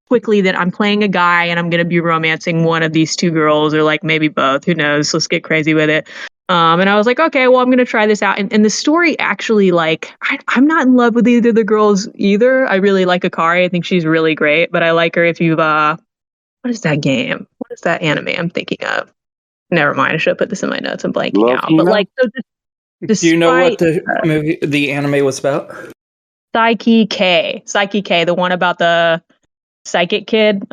quickly that I'm playing a guy and I'm going to be romancing one of these two girls, or like maybe both. Who knows? Let's get crazy with it. And I was like, okay, well, I'm going to try this out. And the story actually, like, I'm not in love with either of the girls either. I really like Akari. I think she's really great. But I like her if you've, what is that game? What is that anime I'm thinking of? Never mind. I should have put this in my notes. I'm blanking out. But like, so do you know what the anime was about? Psyche K, the one about the psychic kid.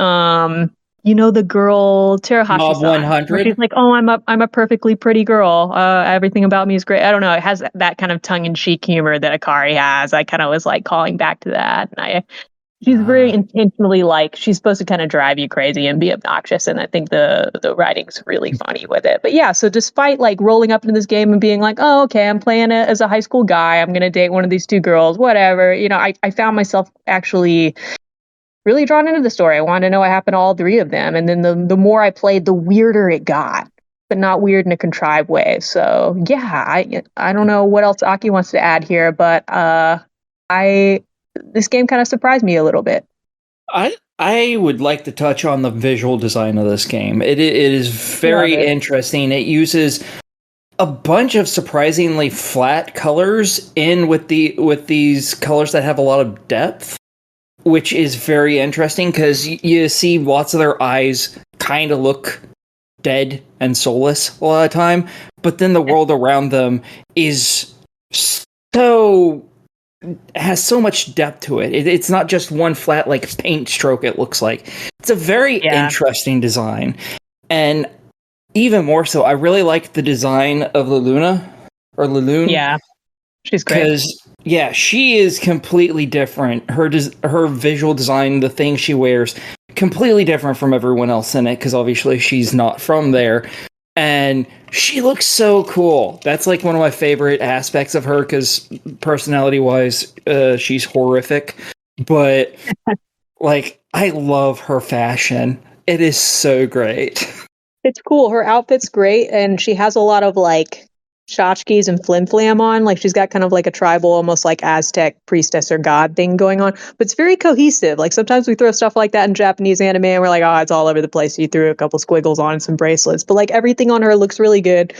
The girl Terahashi. Mob 100. She's like, oh, I'm a perfectly pretty girl. Everything about me is great. I don't know. It has that kind of tongue-in-cheek humor that Akari has. I kind of was like calling back to that. And she's very intentionally like, she's supposed to kind of drive you crazy and be obnoxious. And I think the writing's really funny with it. But yeah, so despite like rolling up into this game and being like, oh, okay, I'm playing it as a high school guy. I'm going to date one of these two girls, whatever. I found myself actually really drawn into the story. I wanted to know what happened to all three of them. And then the more I played, the weirder it got, but not weird in a contrived way. So yeah, I don't know what else Aki wants to add here, but this game kind of surprised me a little bit. I would like to touch on the visual design of this game. It is very interesting. It uses a bunch of surprisingly flat colors with these colors that have a lot of depth, which is very interesting because you see lots of their eyes kind of look dead and soulless a lot of the time, but then the world around them is has so much depth to it. It's not just one flat like paint stroke. It looks like it's a very interesting design, and even more so, I really like the design of Laloon. Yeah, she's great. Because she is completely different. Her visual design, the thing she wears, completely different from everyone else in it. Because obviously she's not from there. And she looks so cool. That's like one of my favorite aspects of her, because personality-wise, she's horrific. But like, I love her fashion. It is so great. It's cool. Her outfit's great, and she has a lot of like tchotchkes and flim-flam on. Like she's got kind of like a tribal, almost like Aztec priestess or god thing going on. But it's very cohesive. Like sometimes we throw stuff like that in Japanese anime and we're like, oh, it's all over the place. You threw a couple squiggles on and some bracelets. But like everything on her looks really good.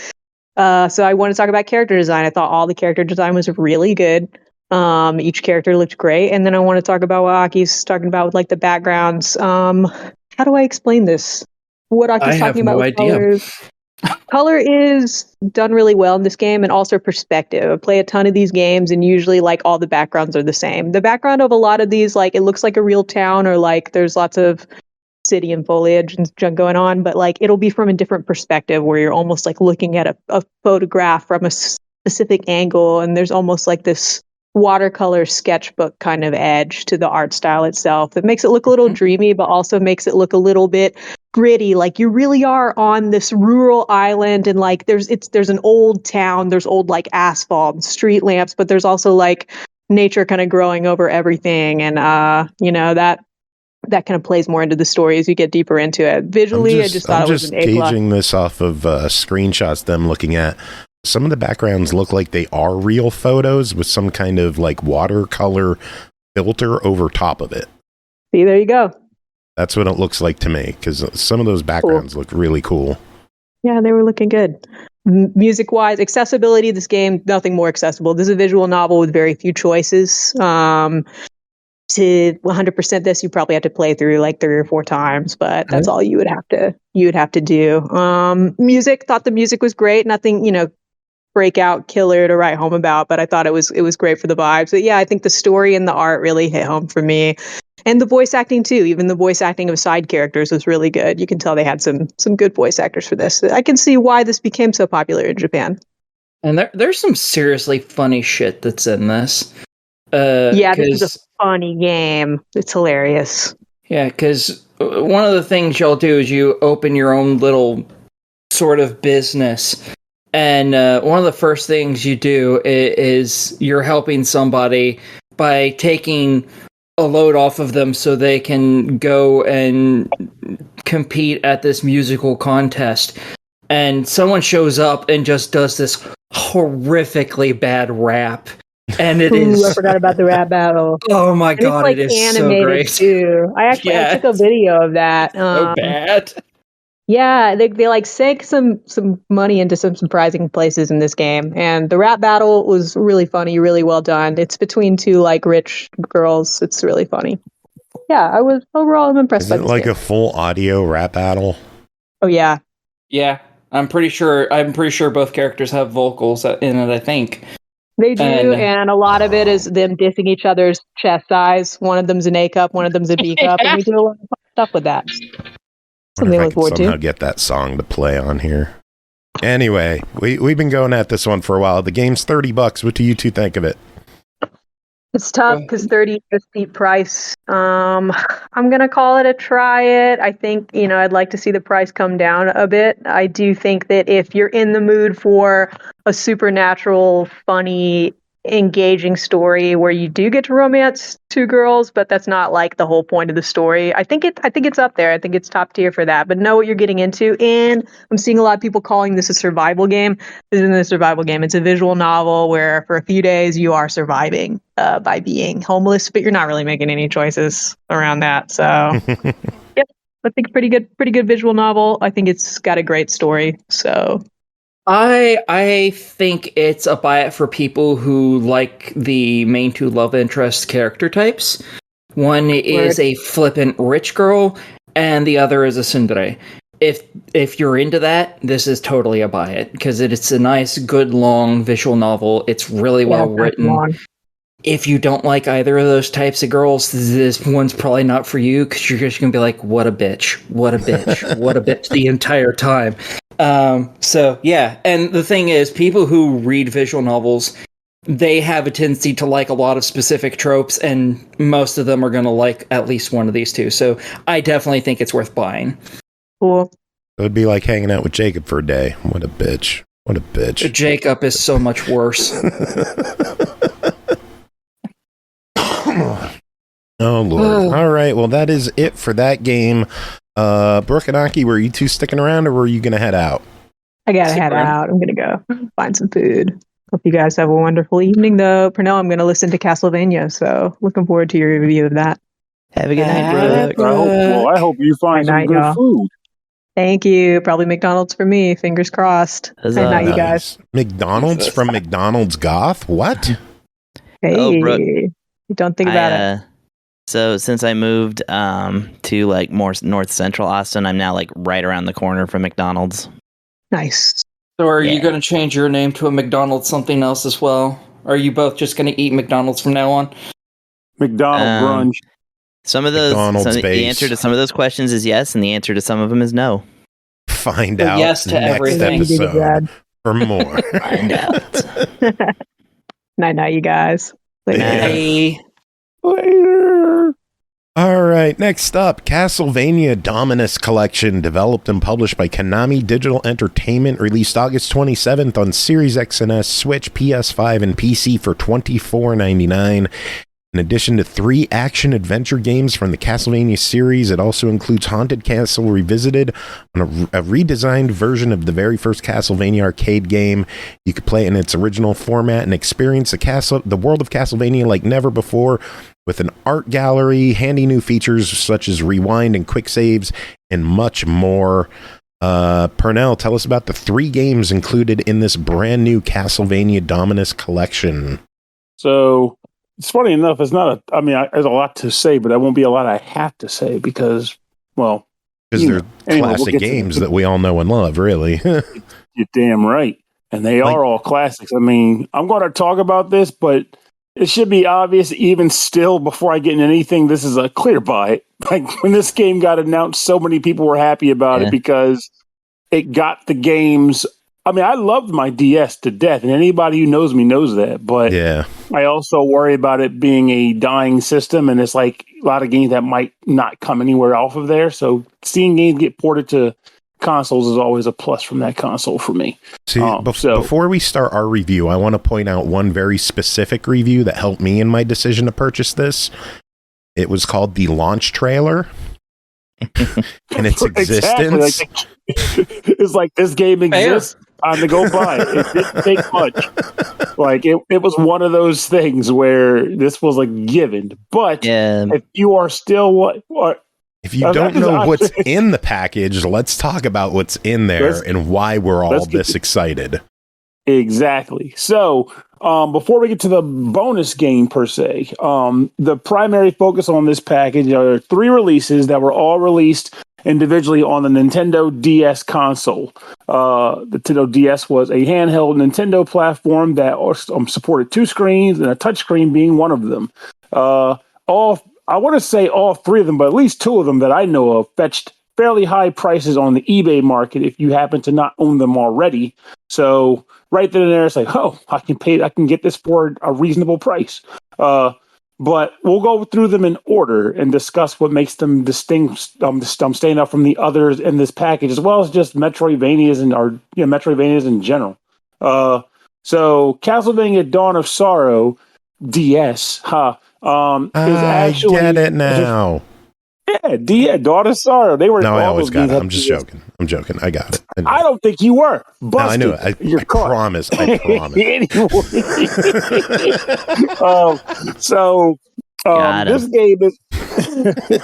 So I want to talk about character design. I thought all the character design was really good. Each character looked great. And then I want to talk about what Aki's talking about with like the backgrounds. How do I explain this? What Aki's talking about with colors. Color is done really well in this game, and also perspective. I play a ton of these games, and usually like all the backgrounds are the same. The background of a lot of these, like it looks like a real town, or like there's lots of city and foliage and junk going on, but like it'll be from a different perspective where you're almost like looking at a photograph from a specific angle, and there's almost like this watercolor sketchbook kind of edge to the art style itself. It makes it look a little dreamy, but also makes it look a little bit gritty. Like you really are on this rural island, and like there's an old town, there's old like asphalt and street lamps, but there's also like nature kind of growing over everything, and that kind of plays more into the story as you get deeper into it. Visually, I just thought it was an A+. Gauging this off of screenshots them looking at. Some of the backgrounds look like they are real photos with some kind of like watercolor filter over top of it. See, there you go. That's what it looks like to me, because some of those backgrounds look really cool. Yeah, they were looking good. Music-wise, accessibility, this game, nothing more accessible. This is a visual novel with very few choices. To 100% this, you probably have to play through like 3 or 4 times, but that's all you would have to do. Music, thought the music was great. Nothing, breakout killer to write home about, but I thought it was great for the vibes. But yeah, I think the story and the art really hit home for me. And the voice acting too. Even the voice acting of side characters was really good. You can tell they had some good voice actors for this. I can see why this became so popular in Japan. And there's some seriously funny shit that's in this. This is a funny game. It's hilarious. Yeah, because one of the things y'all do is you open your own little sort of business. And one of the first things you do is you're helping somebody by taking a load off of them so they can go and compete at this musical contest. And someone shows up and just does this horrifically bad rap. And it is. I forgot about the rap battle. Oh my god, like it is animated so great. Too. I took a video of that. So bad. Yeah, they like sank some money into some surprising places in this game, and the rap battle was really funny, really well done. It's between 2 like rich girls. It's really funny. Yeah, I'm impressed. Is by it this like game. a full audio rap battle? Oh yeah. Yeah, I'm pretty sure both characters have vocals in it, I think. They do, and a lot of it is them dissing each other's chest size. One of them's an A cup, one of them's a B cup, and we do a lot of fun stuff with that. Something I can somehow get that song to play on here. Anyway, we've been going at this one for a while. The game's $30. What do you two think of it? It's tough because 30 is a steep price. I'm gonna call it a try it. I think I'd like to see the price come down a bit. I do think that if you're in the mood for a supernatural, funny, engaging story where you do get to romance 2 girls, but that's not like the whole point of the story. I think it's up there. I think it's top tier for that. But know what you're getting into. And I'm seeing a lot of people calling this a survival game. This isn't a survival game. It's a visual novel where for a few days you are surviving by being homeless, but you're not really making any choices around that. So yep, I think pretty good visual novel. I think it's got a great story. So I think it's a buy it for people who like the main 2 love interest character types. One is a flippant rich girl, and the other is a tsundere. if you're into that, this is totally a buy it, because it's a nice, good, long visual novel. It's really well written. If you don't like either of those types of girls, this one's probably not for you, because you're just gonna be like, what a bitch, what a bitch, what a bitch the entire time. So yeah, and the thing is, people who read visual novels, they have a tendency to like a lot of specific tropes, and most of them are gonna like at least one of these two. So I definitely think it's worth buying. Cool. It would be like hanging out with Jacob for a day. What a bitch. What a bitch. Jacob is so much worse. Oh, Lord. All right. Well, that is it for that game. Brooke and Aki, were you two sticking around, or were you going to head out? I gotta head out. I'm gonna go find some food. Hope you guys have a wonderful evening, though. Pernell, I'm gonna listen to Castlevania, so looking forward to your review of that. Have a good night, Brooke. I hope you find some good food. Thank you. Probably McDonald's for me. Fingers crossed. Good night, you guys. McDonald's from McDonald's Goth? What? Hey, Brooke. Don't think about it. So since I moved to like more north central Austin, I'm now like right around the corner from McDonald's. Nice. So are you going to change your name to a McDonald's something else as well? Or are you both just going to eat McDonald's from now on? McDonald's brunch. Some of those, the answer to some of those questions is yes, and the answer to some of them is no. Find out yes to next everything. episode for more. Find out. Night, you guys. Later. Later. All right, next up, Castlevania Dominus Collection, developed and published by Konami Digital Entertainment, released August 27th on Series X and S, Switch, PS5, and PC for $24.99. In addition to 3 action-adventure games from the Castlevania series, it also includes Haunted Castle Revisited, on a redesigned version of the very first Castlevania arcade game. You could play it in its original format and experience the world of Castlevania like never before, with an art gallery, handy new features such as rewind and quick saves, and much more. Pernell, tell us about the 3 games included in this brand new Castlevania Dominus collection. So, it's funny enough, it's not there's a lot to say, but there won't be a lot I have to say because they're classic games that we all know and love, really. You're damn right. And they are all classics. I mean, I'm going to talk about this, but it should be obvious even still before I get into anything, this is a clear buy. Like when this game got announced, so many people were happy about it because it got the games. I mean, I loved my DS to death, and anybody who knows me knows that. But I also worry about it being a dying system, and it's like a lot of games that might not come anywhere off of there. So seeing games get ported to consoles is always a plus from that console for me. See, before we start our review, I want to point out one very specific review that helped me in my decision to purchase this. It was called the launch trailer. And its existence. It's like this game exists. Time to go buy it. It didn't take much. Like it was one of those things where this was a given. But if you are still if you don't know what's in the package, let's talk about what's in there and why we're all this excited. Exactly. So before we get to the bonus game per se, the primary focus on this package are 3 releases that were all released individually on the Nintendo DS console. The Nintendo DS was a handheld Nintendo platform that supported 2 screens and a touchscreen being one of them. I want to say all 3 of them, but at least 2 of them that I know of fetched fairly high prices on the eBay market if you happen to not own them already. So right then and there, it's like, I can get this for a reasonable price. But we'll go through them in order and discuss what makes them distinct, stand out from the others in this package, as well as just Metroidvanias Metroidvanias in general. So Castlevania Dawn of Sorrow DS, is actually... I get it now. Yeah, Dawn of Sorrow. They were. No, I always got it. I'm just joking. I got it. I don't think you were. Busted. No, I knew it. I promise. I promise.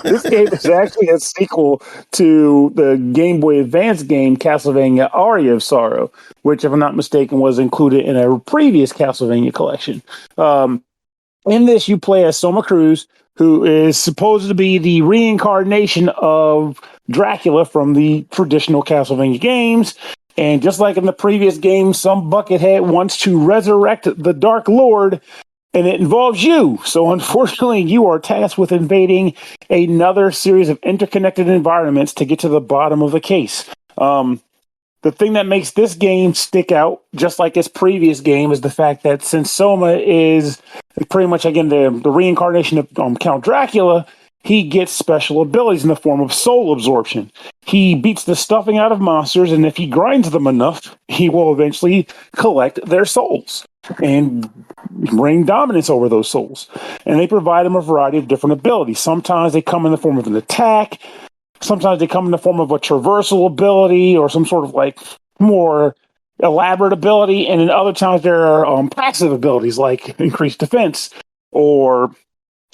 This game is actually a sequel to the Game Boy Advance game Castlevania Aria of Sorrow, which, if I'm not mistaken, was included in a previous Castlevania collection. In this, you play as Soma Cruz, who is supposed to be the reincarnation of Dracula from the traditional Castlevania games. And just like in the previous game, some buckethead wants to resurrect the Dark Lord, and it involves you. So unfortunately, you are tasked with invading another series of interconnected environments to get to the bottom of the case. The thing that makes this game stick out, just like its previous game, is the fact that since Soma is pretty much, again, the reincarnation of Count Dracula, he gets special abilities in the form of soul absorption. He beats the stuffing out of monsters, and if he grinds them enough, he will eventually collect their souls and reign dominance over those souls. And they provide him a variety of different abilities. Sometimes they come in the form of an attack. Sometimes they come in the form of a traversal ability or some sort of like more elaborate ability. And then other times there are passive abilities like increased defense or,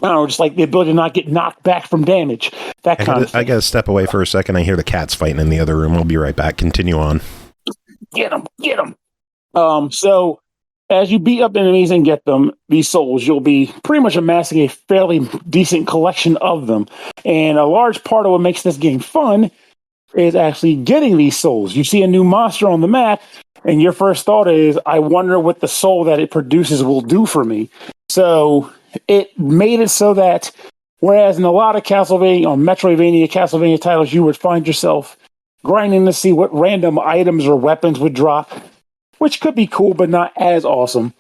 I don't know, just like the ability to not get knocked back from damage. That kind of thing. I got to step away for a second. I hear the cats fighting in the other room. I'll be right back. Continue on. Get them. So as you beat up enemies and get them, these souls, you'll be pretty much amassing a fairly decent collection of them. And a large part of what makes this game fun is actually getting these souls. You see a new monster on the map, and your first thought is, I wonder what the soul that it produces will do for me. So it made it so that, whereas in a lot of Castlevania, or Metroidvania, Castlevania titles, you would find yourself grinding to see what random items or weapons would drop, which could be cool, but not as awesome.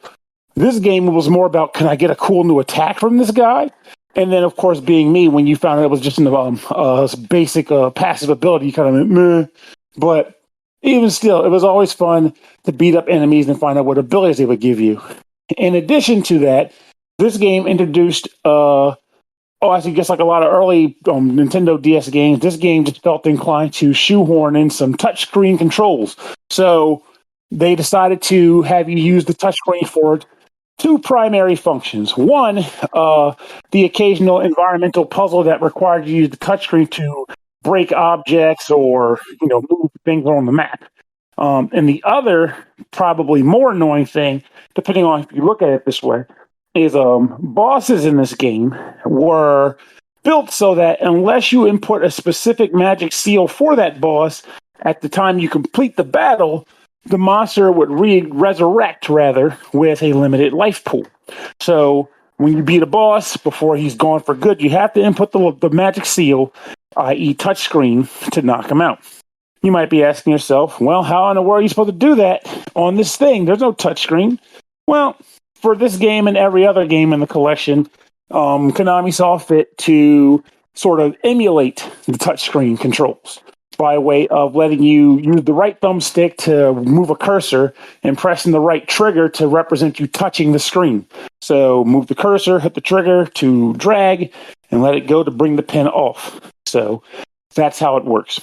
This game was more about, can I get a cool new attack from this guy? And then, of course, being me, when you found out it was just a basic passive ability, you kind of meh. But even still, it was always fun to beat up enemies and find out what abilities they would give you. In addition to that, this game introduced, I guess like a lot of early Nintendo DS games, this game just felt inclined to shoehorn in some touchscreen controls. So they decided to have you use the touchscreen for two primary functions. One, the occasional environmental puzzle that required you to use the touchscreen to break objects or move things on the map. And the other, probably more annoying thing, depending on if you look at it this way, is bosses in this game were built so that unless you input a specific magic seal for that boss at the time you complete the battle, the monster would resurrect with a limited life pool. So when you beat a boss before he's gone for good, you have to input the magic seal, i.e. touchscreen, to knock him out. You might be asking yourself, well, how in the world are you supposed to do that on this thing? There's no touchscreen. Well, for this game and every other game in the collection, Konami saw fit to sort of emulate the touchscreen controls by way of letting you use the right thumbstick to move a cursor and pressing the right trigger to represent you touching the screen. So move the cursor, hit the trigger to drag, and let it go to bring the pin off. So that's how it works.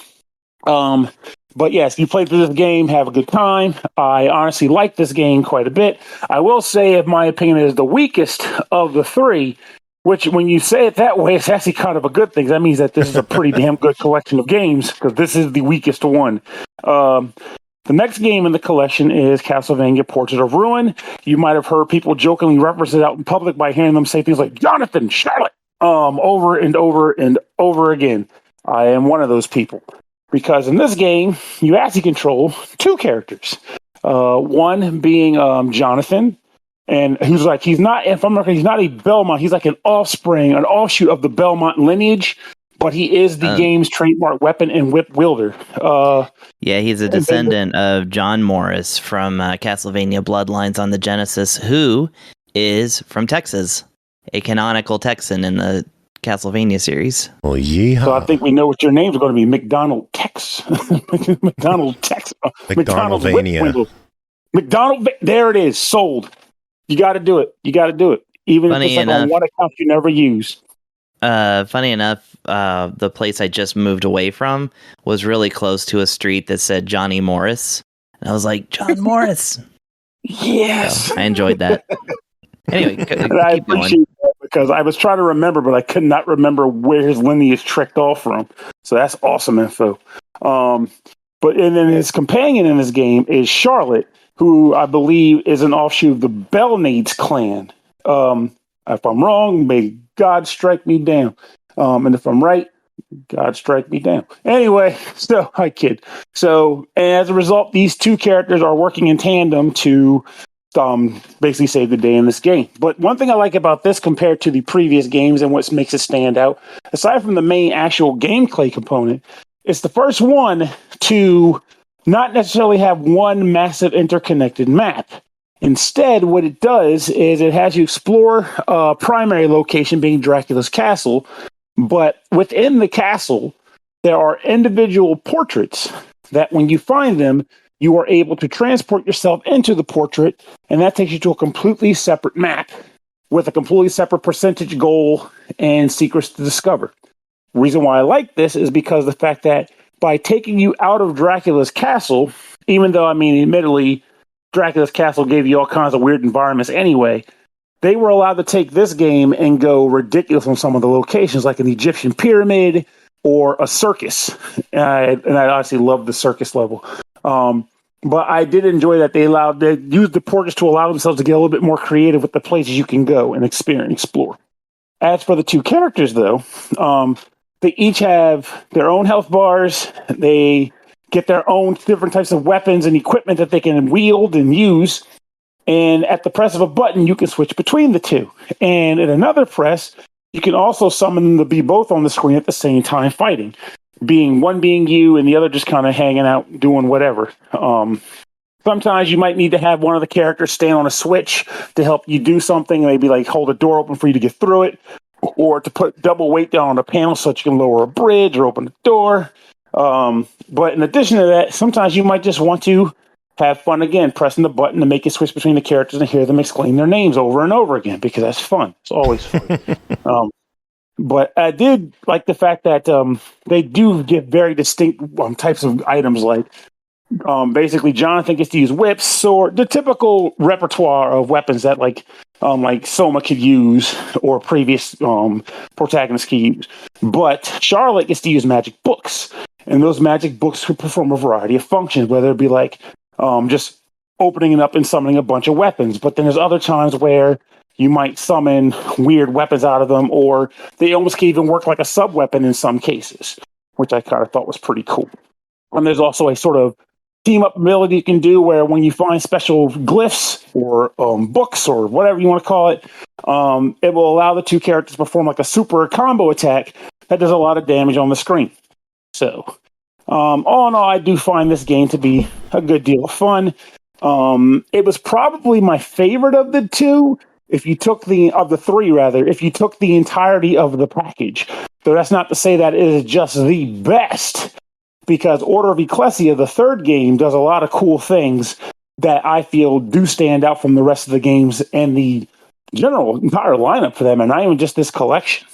But yes, you play through this game, have a good time. I honestly like this game quite a bit. I will say, in my opinion, it is the weakest of the three, which when you say it that way, it's actually kind of a good thing. That means that this is a pretty damn good collection of games, because this is the weakest one. The next game in the collection is Castlevania Portrait of Ruin. You might have heard people jokingly reference it out in public by hearing them say things like, Jonathan, Charlotte, over and over and over again. I am one of those people. Because in this game, you actually control two characters. One being Jonathan, and he's not a Belmont. He's like an offshoot of the Belmont lineage, but he is the game's trademark weapon and whip wielder. He's a descendant of John Morris from Castlevania Bloodlines on the Genesis, who is from Texas, a canonical Texan in the Castlevania series. Well, yeah. So I think we know what your names are going to be. McDonald Tex. McDonald Tex. McDonaldvania. McDonald. There it is. Sold. You got to do it. Even if it's on one account you never use. Funny enough, the place I just moved away from was really close to a street that said Johnny Morris. And I was like, John Morris. Yes. So I enjoyed that. Anyway, I appreciate that because I was trying to remember, but I could not remember where his lineage trekked off from. So that's awesome info. And then his companion in this game is Charlotte, who I believe is an offshoot of the Belnades clan. If I'm wrong, may God strike me down. And if I'm right, God strike me down. Anyway, so I kid. So as a result, these two characters are working in tandem to basically save the day in this game. But one thing I like about this compared to the previous games and what makes it stand out, aside from the main actual gameplay component, it's the first one to not necessarily have one massive interconnected map. Instead, what it does is it has you explore a primary location being Dracula's castle, but within the castle, there are individual portraits that when you find them, you are able to transport yourself into the portrait, and that takes you to a completely separate map with a completely separate percentage goal and secrets to discover. The reason why I like this is because the fact that by taking you out of Dracula's castle, even though, I mean, admittedly, Dracula's castle gave you all kinds of weird environments anyway, they were allowed to take this game and go ridiculous on some of the locations, like an Egyptian pyramid or a circus. And I honestly love the circus level. But I did enjoy that they used the portraits to allow themselves to get a little bit more creative with the places you can go and explore. As for the two characters, though, they each have their own health bars. They get their own different types of weapons and equipment that they can wield and use. And at the press of a button, you can switch between the two. And in another press, you can also summon them to be both on the screen at the same time fighting. One being you and the other just kind of hanging out, doing whatever. Sometimes you might need to have one of the characters stand on a switch to help you do something, maybe like hold a door open for you to get through it, or to put double weight down on a panel so that you can lower a bridge or open a door. But in addition to that, sometimes you might just want to have fun again, pressing the button to make it switch between the characters and hear them exclaim their names over and over again, because that's fun. It's always fun. But I did like the fact that they do give very distinct types of items, like basically Jonathan gets to use whips, sword, the typical repertoire of weapons that like Soma could use or previous protagonists could use. But Charlotte gets to use magic books, and those magic books could perform a variety of functions, whether it be like just opening it up and summoning a bunch of weapons. But then there's other times where you might summon weird weapons out of them, or they almost can even work like a sub-weapon in some cases, which I kind of thought was pretty cool. And there's also a sort of team-up ability you can do where when you find special glyphs or books or whatever you want to call it, it will allow the two characters to perform like a super combo attack that does a lot of damage on the screen. So, all in all, I do find this game to be a good deal of fun. It was probably my favorite of the two, if you took if you took the entirety of the package. So that's not to say that it is just the best, because Order of Ecclesia, the third game, does a lot of cool things that I feel do stand out from the rest of the games and the general entire lineup for them, and not even just this collection.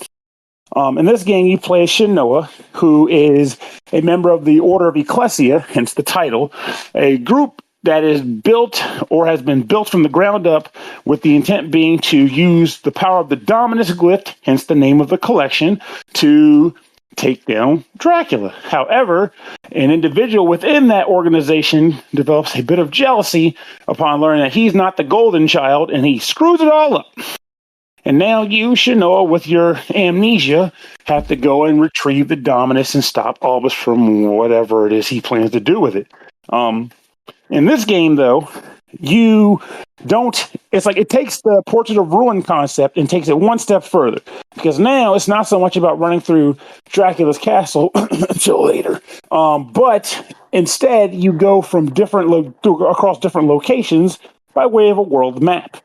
In this game, you play Shinoa, who is a member of the Order of Ecclesia, hence the title, a group that is built or has been built from the ground up with the intent being to use the power of the Dominus glyph, hence the name of the collection, to take down Dracula. However, an individual within that organization develops a bit of jealousy upon learning that he's not the golden child, and he screws it all up. And now you, Shinoa, with your amnesia, have to go and retrieve the Dominus and stop Albus from whatever it is he plans to do with it. In this game, though, it's like it takes the Portrait of Ruin concept and takes it one step further. Because now it's not so much about running through Dracula's castle until later. But instead, you go from across different locations by way of a world map.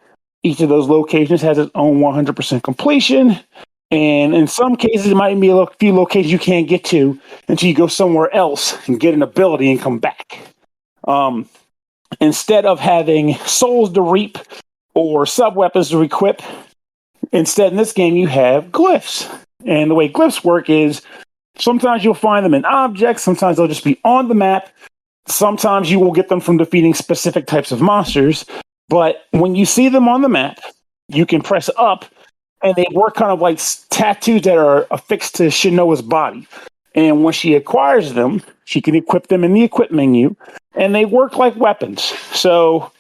Each of those locations has its own 100% completion. And in some cases, it might be a few locations you can't get to until you go somewhere else and get an ability and come back. Instead of having souls to reap or sub-weapons to equip, instead in this game you have glyphs. And the way glyphs work is sometimes you'll find them in objects, sometimes they'll just be on the map, sometimes you will get them from defeating specific types of monsters, but when you see them on the map, you can press up, and they work kind of like tattoos that are affixed to Shinoa's body. And when she acquires them, she can equip them in the equip menu, and they work like weapons. So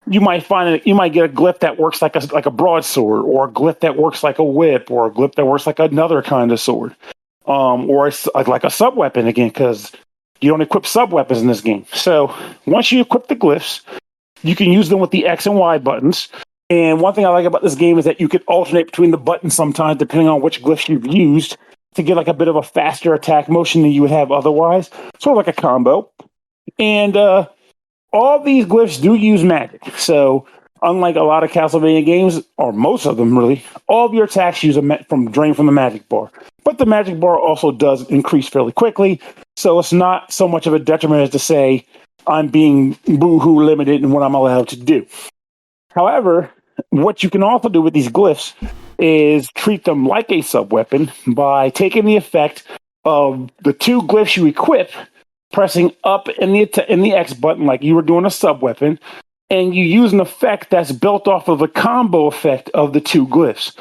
you might get a glyph that works like a broadsword, or a glyph that works like a whip, or a glyph that works like another kind of sword, or it's like a sub weapon again, because you don't equip sub weapons in this game. So once you equip the glyphs, you can use them with the X and Y buttons. And one thing I like about this game is that you can alternate between the buttons sometimes, depending on which glyphs you've used, to get like a bit of a faster attack motion than you would have otherwise, sort of like a combo. And all these glyphs do use magic. So unlike a lot of Castlevania games, or most of them really, all of your attacks use drain from the magic bar. But the magic bar also does increase fairly quickly, so it's not so much of a detriment as to say I'm being boo-hoo limited in what I'm allowed to do. However, what you can also do with these glyphs is treat them like a sub-weapon by taking the effect of the two glyphs you equip, pressing up in the X button like you were doing a sub-weapon, and you use an effect that's built off of the combo effect of the two glyphs.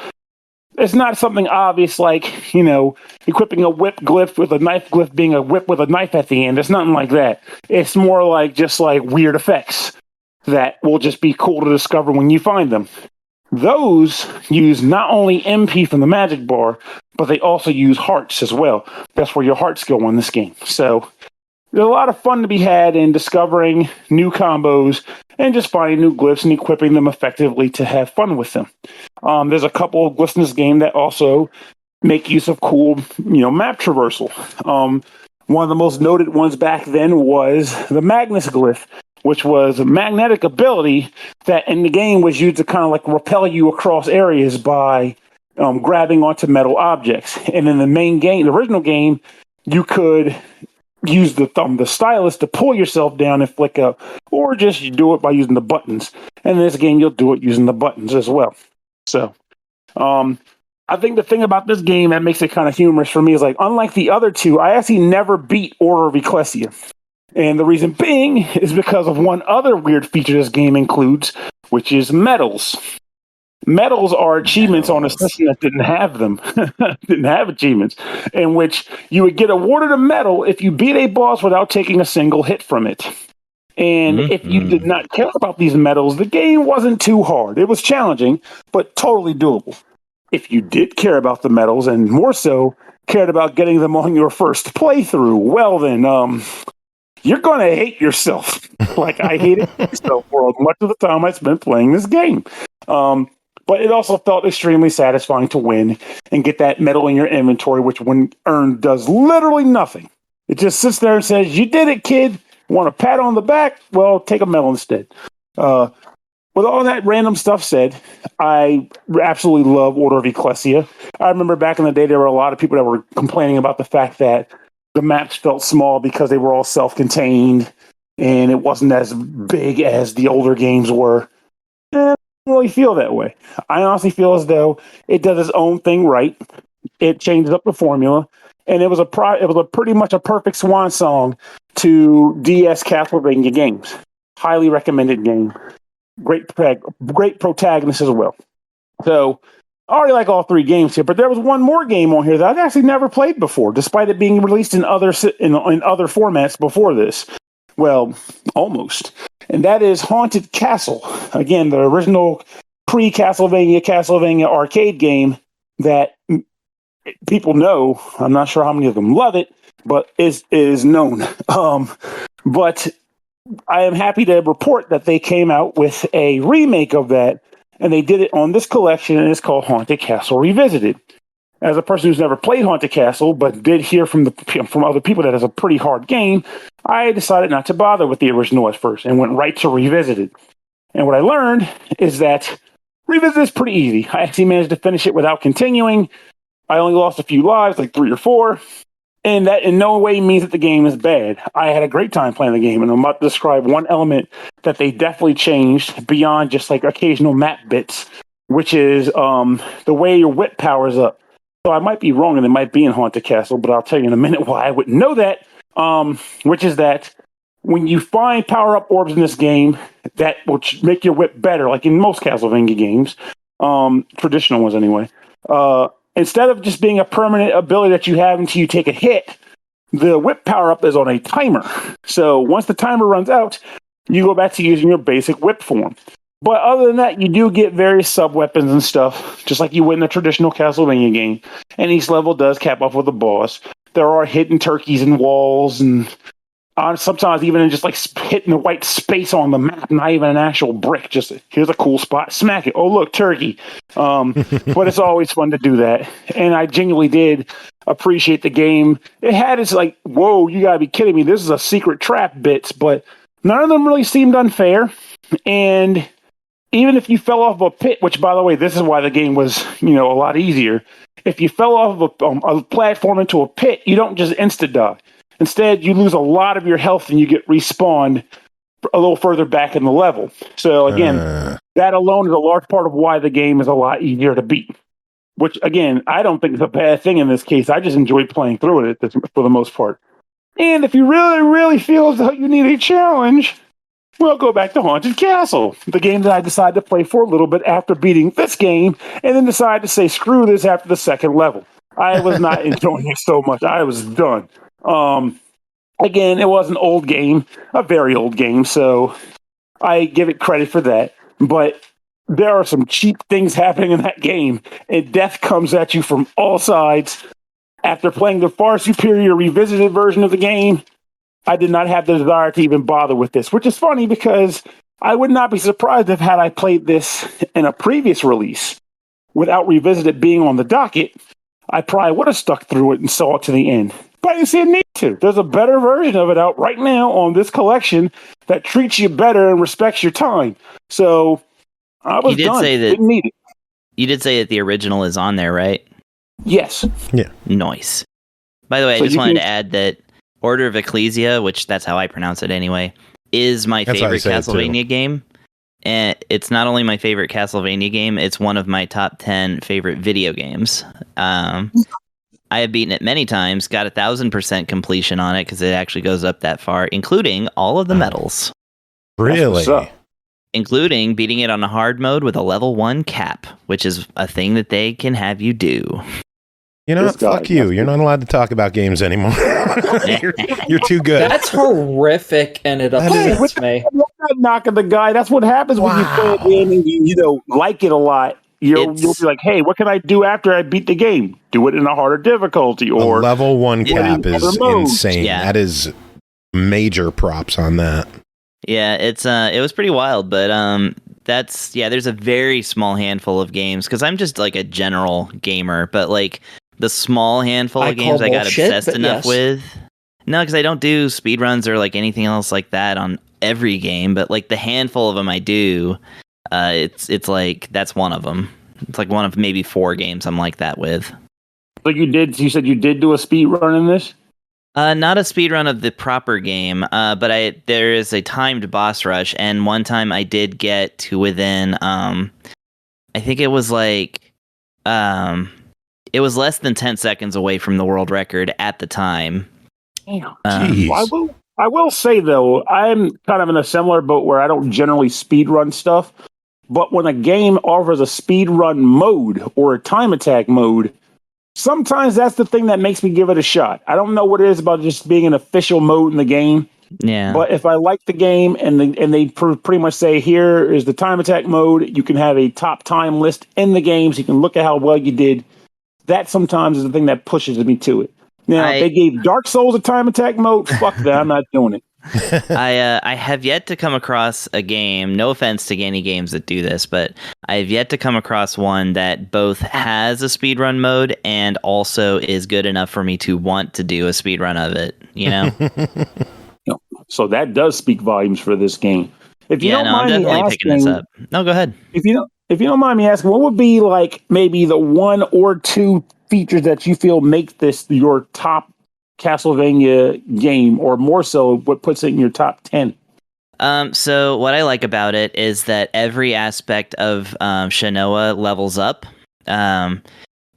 It's not something obvious like, equipping a whip glyph with a knife glyph being a whip with a knife at the end. It's nothing like that. It's more like just like weird effects that will just be cool to discover when you find them. Those use not only MP from the magic bar, but they also use hearts as well. That's where your hearts go in this game. So there's a lot of fun to be had in discovering new combos and just finding new glyphs and equipping them effectively to have fun with them. There's a couple of glyphs in this game that also make use of cool, map traversal. One of the most noted ones back then was the Magnus glyph, which was a magnetic ability that in the game was used to kind of like repel you across areas by grabbing onto metal objects. And in the main game, the original game, you could use the stylus to pull yourself down and flick up, or just you do it by using the buttons. And in this game, you'll do it using the buttons as well. So, I think the thing about this game that makes it kind of humorous for me is like, unlike the other two, I actually never beat Order of Ecclesia. And the reason being is because of one other weird feature this game includes, which is medals. Medals are achievements on a system that didn't have them, didn't have achievements, in which you would get awarded a medal if you beat a boss without taking a single hit from it. And if you did not care about these medals, the game wasn't too hard. It was challenging, but totally doable. If you did care about the medals, and more so, cared about getting them on your first playthrough, well then, you're going to hate yourself. Like I hated myself for much of the time I spent playing this game. But it also felt extremely satisfying to win and get that medal in your inventory, which when earned does literally nothing. It just sits there and says, you did it, kid. Want a pat on the back? Well, take a medal instead. With all that random stuff said, I absolutely love Order of Ecclesia. I remember back in the day, there were a lot of people that were complaining about the fact that the maps felt small because they were all self-contained and it wasn't as big as the older games were. I don't really feel that way. I honestly feel as though it does its own thing right. It changes up the formula, and it was pretty much a perfect swan song to DS Castlevania games. Highly recommended game. Great protagonist as well. So I already like all three games here, but there was one more game on here that I've actually never played before, despite it being released in other formats before this. Well, almost. And that is Haunted Castle. Again, the original Castlevania arcade game that people know. I'm not sure how many of them love it, but is known. But I am happy to report that they came out with a remake of that, and they did it on this collection, and it's called Haunted Castle Revisited. As a person who's never played Haunted Castle, but did hear from other people that it's a pretty hard game, I decided not to bother with the original at first and went right to Revisited. And what I learned is that Revisited is pretty easy. I actually managed to finish it without continuing. I only lost a few lives, like 3 or 4. And that in no way means that the game is bad. I had a great time playing the game, and I'm about to describe one element that they definitely changed beyond just like occasional map bits, which is the way your whip powers up. So I might be wrong, and it might be in Haunted Castle, but I'll tell you in a minute why I wouldn't know that, which is that when you find power-up orbs in this game that will make your whip better, like in most Castlevania games, traditional ones anyway, instead of just being a permanent ability that you have until you take a hit, the whip power-up is on a timer. So once the timer runs out, you go back to using your basic whip form. But other than that, you do get various sub-weapons and stuff, just like you would in a traditional Castlevania game. And each level does cap off with a boss. There are hidden turkeys and walls, and sometimes even just like hitting the white space on the map, not even an actual brick. Just here's a cool spot, smack it. Oh, look, turkey. But it's always fun to do that. And I genuinely did appreciate the game. It had its like, whoa, you gotta be kidding me. This is a secret trap bits, but none of them really seemed unfair. And even if you fell off of a pit, which, by the way, this is why the game was, a lot easier. If you fell off of a platform into a pit, you don't just insta-die. Instead, you lose a lot of your health and you get respawned a little further back in the level. So, again, that alone is a large part of why the game is a lot easier to beat. Which, again, I don't think is a bad thing in this case. I just enjoyed playing through it for the most part. And if you really, really feel as though you need a challenge, we'll go back to Haunted Castle, the game that I decided to play for a little bit after beating this game, and then decided to say, screw this after the second level. I was not enjoying it so much. I was done. Again, it was an old game, a very old game, so I give it credit for that. But there are some cheap things happening in that game, and death comes at you from all sides. After playing the far superior revisited version of the game, I did not have the desire to even bother with this, which is funny because I would not be surprised if had I played this in a previous release without Revisited being on the docket, I probably would have stuck through it and saw it to the end. But I didn't see a need to. There's a better version of it out right now on this collection that treats you better and respects your time. So I was done. Didn't need it. You did say that the original is on there, right? Yes. Yeah. Nice. By the way, I just wanted to add that Order of Ecclesia, which that's how I pronounce it anyway, is my favorite Castlevania game. And it's not only my favorite Castlevania game, it's one of my top 10 favorite video games. I have beaten it many times, got 1,000% completion on it because it actually goes up that far, including all of the medals. Really? Including beating it on a hard mode with a level 1 cap, which is a thing that they can have you do. You know what? Fuck you. You're not allowed to talk about games anymore. you're too good. That's horrific, and it upsets me. I'm not knocking the guy. That's what happens when you play a game and you like it a lot. You'll be like, hey, what can I do after I beat the game? Do it in a harder difficulty. Or a level 1 cap is insane. Yeah. That is major props on that. Yeah, it was pretty wild, but there's a very small handful of games because I'm just like a general gamer, but like the small handful of games I got obsessed enough with. No, because I don't do speedruns or like anything else like that on every game, but like the handful of them I do, it's like that's one of them. It's like one of maybe 4 games I'm like that with. So you said you did do a speedrun in this? Not a speedrun of the proper game, but there is a timed boss rush, and one time I did get to within, I think it was like, it was less than 10 seconds away from the world record at the time. I will say, though, I'm kind of in a similar boat where I don't generally speedrun stuff, but when a game offers a speedrun mode or a time attack mode, sometimes that's the thing that makes me give it a shot. I don't know what it is about just being an official mode in the game. Yeah. But if I like the game and they pretty much say, here is the time attack mode, you can have a top time list in the game so you can look at how well you did. That sometimes is the thing that pushes me to it. Now, if they gave Dark Souls a time attack mode, fuck that, I'm not doing it. I have yet to come across a game, no offense to any games that do this, but I have yet to come across one that both has a speedrun mode and also is good enough for me to want to do a speedrun of it, you know? So that does speak volumes for this game. If you don't mind I'm definitely picking this up. No, go ahead. If you don't mind me asking, what would be like maybe the 1 or 2 features that you feel make this your top Castlevania game, or more so, what puts it in your top 10? So what I like about it is that every aspect of Shanoa levels up.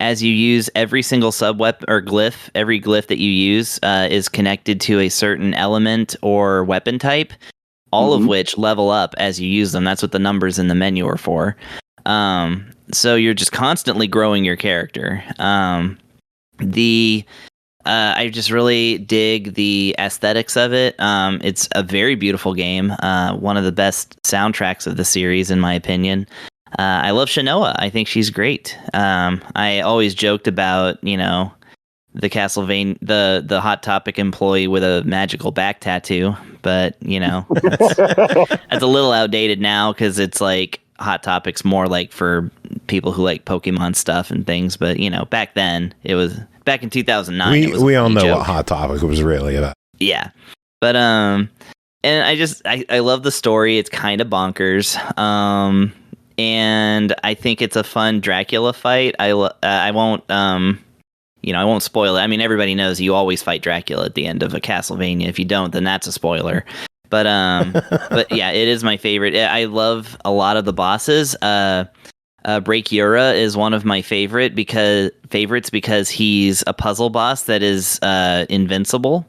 As you use every single sub-weapon or glyph, every glyph that you use is connected to a certain element or weapon type, all of which level up as you use them. That's what the numbers in the menu are for. So you're just constantly growing your character. The I just really dig the aesthetics of it. It's a very beautiful game. One of the best soundtracks of the series, in my opinion. I love Shanoa. I think she's great. I always joked about, the Castlevania, the Hot Topic employee with a magical back tattoo, but that's a little outdated now because it's like Hot Topic's more like for people who like Pokemon stuff and things. But back then it was back in 2009. We all know what Hot Topic was really about. Yeah, but and I love the story. It's kind of bonkers. And I think it's a fun Dracula fight. I won't I won't spoil it. I mean, everybody knows you always fight Dracula at the end of a Castlevania. If you don't, then that's a spoiler. But but yeah, it is my favorite. I love a lot of the bosses. Breakyura is one of my favorites because he's a puzzle boss that is invincible.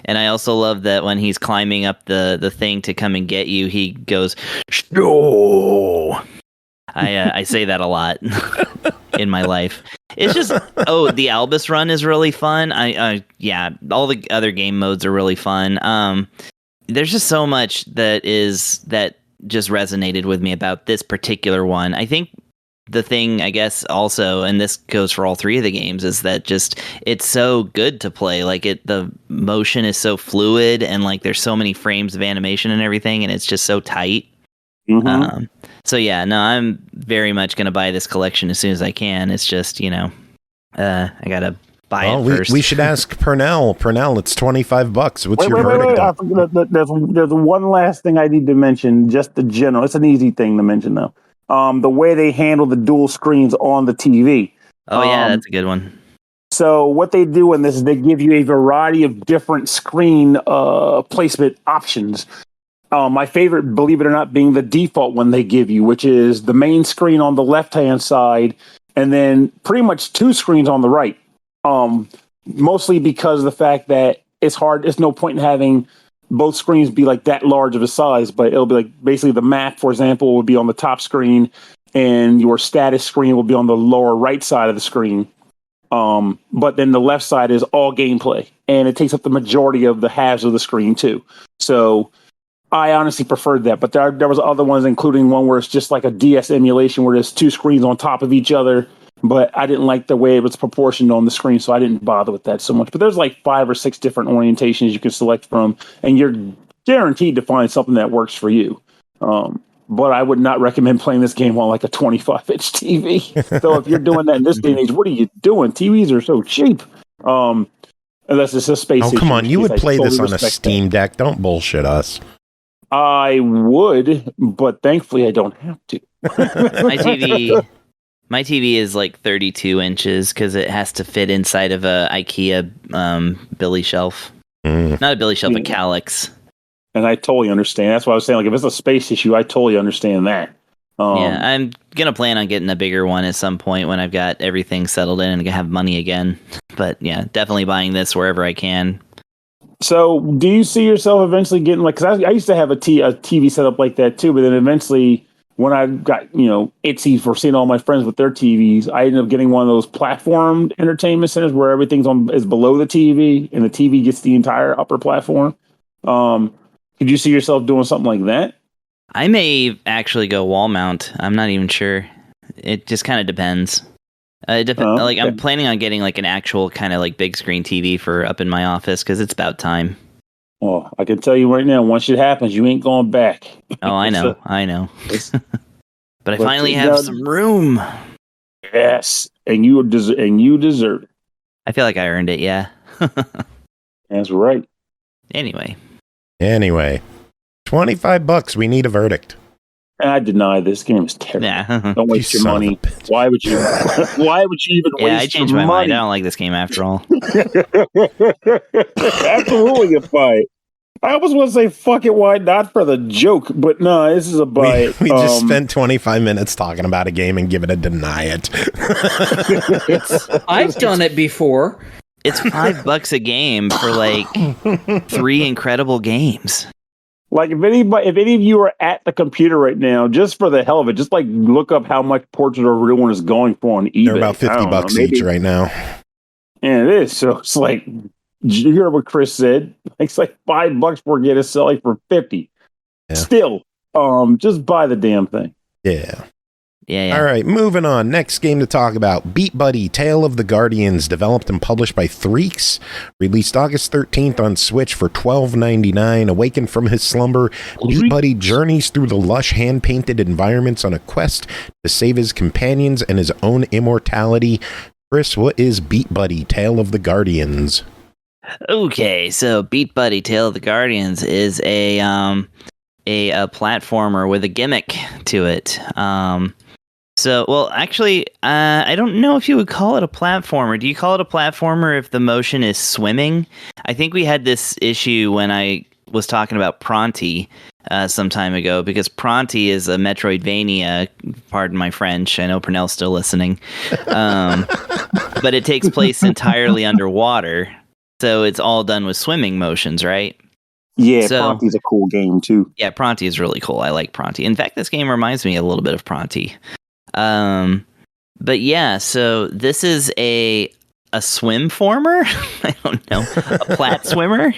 And I also love that when he's climbing up the thing to come and get you, he goes, "No." I say that a lot in my life. It's just the Albus run is really fun. All the other game modes are really fun. There's just so much that just resonated with me about this particular one. I think the thing, I guess, also, and this goes for all three of the games, is that just it's so good to play. Like the motion is so fluid, and like there's so many frames of animation and everything, and it's just so tight. Mm-hmm. So yeah, no, I'm very much gonna buy this collection as soon as I can. It's just I gotta buy it first. We should ask Pernell. Pernell, it's $25. What's your verdict? Wait. There's one last thing I need to mention. Just the general. It's an easy thing to mention though. The way they handle the dual screens on the TV. Oh yeah, that's a good one. So what they do in this is they give you a variety of different screen placement options. My favorite, believe it or not, being the default one they give you, which is the main screen on the left-hand side, and then pretty much two screens on the right. Mostly because of the fact that it's hard. There's no point in having both screens be like that large of a size, but it'll be like basically the map, for example, will be on the top screen, and your status screen will be on the lower right side of the screen. But then the left side is all gameplay, and it takes up the majority of the halves of the screen too. So I honestly preferred that, but there was other ones, including one where it's just like a DS emulation where there's two screens on top of each other, but I didn't like the way it was proportioned on the screen, so I didn't bother with that so much. But there's like 5 or 6 different orientations you can select from, and you're guaranteed to find something that works for you. But I would not recommend playing this game on like a 25-inch TV. So if you're doing that in this day and age, what are you doing? TVs are so cheap. Unless it's a space issue. Oh, come on. You would play this on a Steam Deck. Don't bullshit us. I would, but thankfully I don't have to. My TV is like 32 inches because it has to fit inside of a IKEA billy shelf. Not a billy shelf, a calyx. And I totally understand. That's why I was saying, like, if it's a space issue, I totally understand that. Yeah, I'm gonna plan on getting a bigger one at some point when I've got everything settled in and have money again. But yeah, definitely buying this wherever I can. So, do you see yourself eventually getting like? Because I used to have a TV setup like that too, but then eventually, when I got itsy for seeing all my friends with their TVs, I ended up getting one of those platform entertainment centers where everything's is below the TV and the TV gets the entire upper platform. Could you see yourself doing something like that? I may actually go wall mount. I'm not even sure. It just kind of depends. Like I'm planning on getting like an actual kind of like big screen TV for up in my office because it's about time. Well, I can tell you right now, once it happens, you ain't going back. Oh, I know. But I finally have some room. Yes, and you deserve it. I feel like I earned it. Yeah. That's right. Anyway, $25. We need a verdict. I deny this game is terrible. Yeah. Don't waste your money. Why would you? Why would you even waste your money? Yeah, I changed my mind. I don't like this game after all. Absolutely, you buy it. I almost want to say fuck it, why not for the joke, but no, this is a buy it. We just spent 25 minutes talking about a game and give it a deny it. I've done it before. It's $5 a game for like 3 incredible games. Like if any of you are at the computer right now, just for the hell of it, just like look up how much Portrait of Ruin is going for on eBay. They're about $50 each right now. And it is. So it's like, you hear what Chris said? It's like $5 for get it selling for 50. Yeah. Still, just buy the damn thing. Yeah. Yeah. All right, moving on. Next game to talk about, Beatbuddy, Tale of the Guardians, developed and published by THREAKS, released August 13th on Switch for $12.99. Awakened from his slumber, Beatbuddy journeys through the lush hand-painted environments on a quest to save his companions and his own immortality. Chris, what is Beatbuddy, Tale of the Guardians? Okay, so Beatbuddy, Tale of the Guardians is a platformer with a gimmick to it. I don't know if you would call it a platformer. Do you call it a platformer if the motion is swimming? I think we had this issue when I was talking about Pronti some time ago, because Pronti is a Metroidvania, pardon my French, I know Pernell's still listening, but it takes place entirely underwater, so it's all done with swimming motions, right? Yeah, Pronti's a cool game, too. Yeah, Pronti is really cool. I like Pronti. In fact, this game reminds me a little bit of Pronti. But yeah, so this is a swim former. I don't know, a plat swimmer.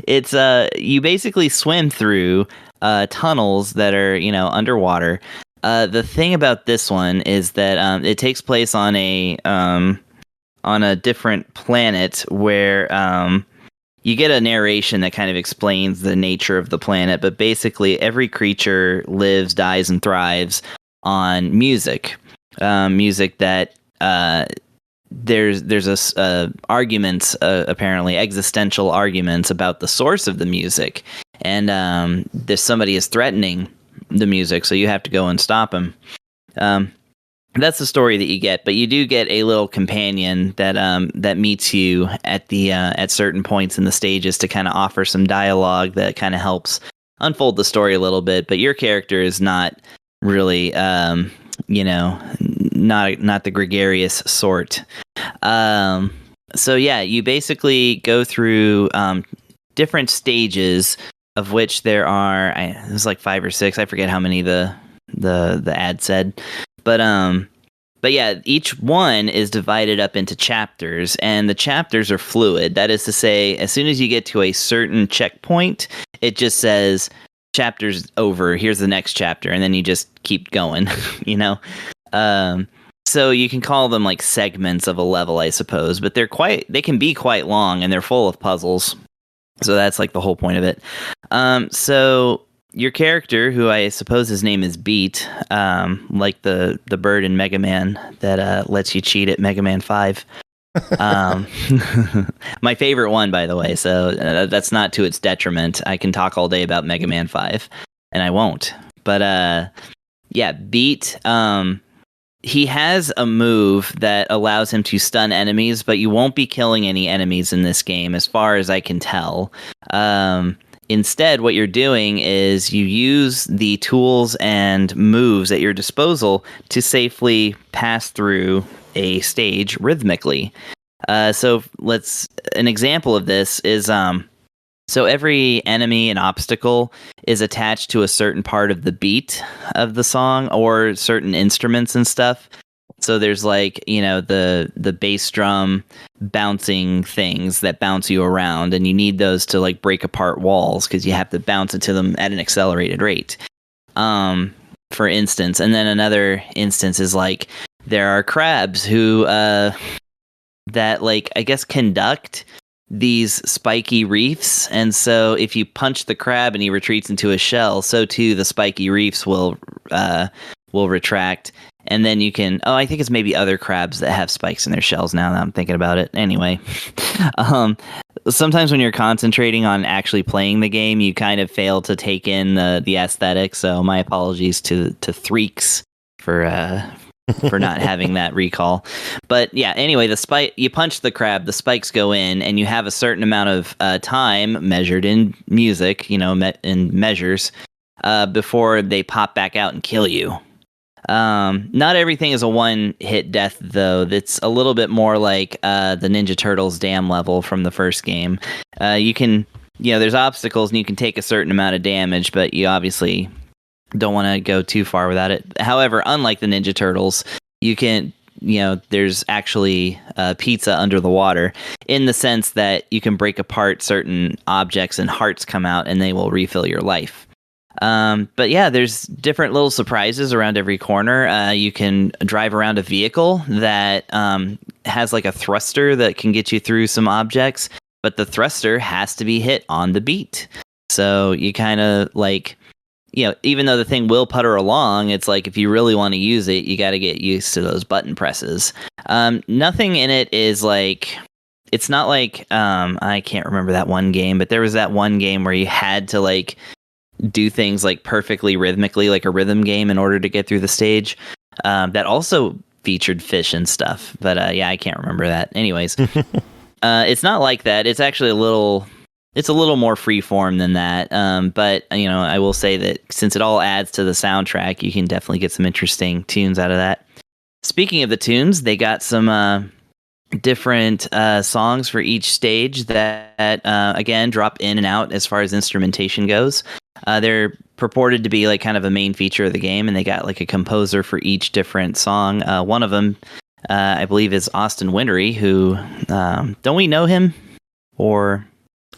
It's you basically swim through tunnels that are, underwater. The thing about this one is that it takes place on a different planet where you get a narration that kind of explains the nature of the planet, but basically every creature lives, dies, and thrives on music. Music that there's arguments, apparently existential arguments about the source of the music, and somebody is threatening the music, so you have to go and stop him. That's the story that you get, but you do get a little companion that meets you at certain points in the stages to kind of offer some dialogue that kind of helps unfold the story a little bit. But your character is not really, not the gregarious sort. So yeah, you basically go through different stages, of which there are there's like 5 or 6. I forget how many the ad said. But yeah, each one is divided up into chapters, and the chapters are fluid. That is to say, as soon as you get to a certain checkpoint, it just says, chapter's over, here's the next chapter, and then you just keep going, So you can call them like segments of a level, I suppose, but they can be quite long, and they're full of puzzles. So that's like the whole point of it. So your character, who I suppose his name is Beat, like the bird in Mega Man that lets you cheat at Mega Man 5. My favorite one, by the way, so that's not to its detriment. I can talk all day about Mega Man 5, and I won't. But yeah, Beat, he has a move that allows him to stun enemies, but you won't be killing any enemies in this game, as far as I can tell. Instead, what you're doing is you use the tools and moves at your disposal to safely pass through a stage rhythmically. So an example of this is, so every enemy and obstacle is attached to a certain part of the beat of the song or certain instruments and stuff. So there's like, the bass drum bouncing things that bounce you around, and you need those to like break apart walls because you have to bounce into them at an accelerated rate. For instance, and then another instance is like there are crabs who that like I guess conduct these spiky reefs, and so if you punch the crab and he retreats into a shell, so too the spiky reefs will retract. And then you can, I think it's maybe other crabs that have spikes in their shells now that I'm thinking about it. Anyway, sometimes when you're concentrating on actually playing the game, you kind of fail to take in the aesthetic. So my apologies to THREAKS for not having that recall. But yeah, anyway, you punch the crab, the spikes go in, and you have a certain amount of time measured in music, in measures, before they pop back out and kill you. Not everything is a one-hit death, though. It's a little bit more like the Ninja Turtles dam level from the first game. You can, there's obstacles and you can take a certain amount of damage, but you obviously don't want to go too far without it. However, unlike the Ninja Turtles, you can there's actually pizza under the water, in the sense that you can break apart certain objects and hearts come out and they will refill your life. But yeah, there's different little surprises around every corner. You can drive around a vehicle that has like a thruster that can get you through some objects, but the thruster has to be hit on the beat. So you kind of like, even though the thing will putter along, it's like if you really want to use it, you got to get used to those button presses. Nothing in it is like, it's not like, I can't remember that one game, but there was that one game where you had to like do things like perfectly rhythmically, like a rhythm game, in order to get through the stage. That also featured fish and stuff, but I can't remember that. Anyways, it's not like that. It's actually a little more freeform than that. But I will say that since it all adds to the soundtrack, you can definitely get some interesting tunes out of that. Speaking of the tunes, they got some different songs for each stage that again drop in and out as far as instrumentation goes. They're purported to be like kind of a main feature of the game, and they got like a composer for each different song. One of them, I believe, is Austin Wintory, who don't we know him? Or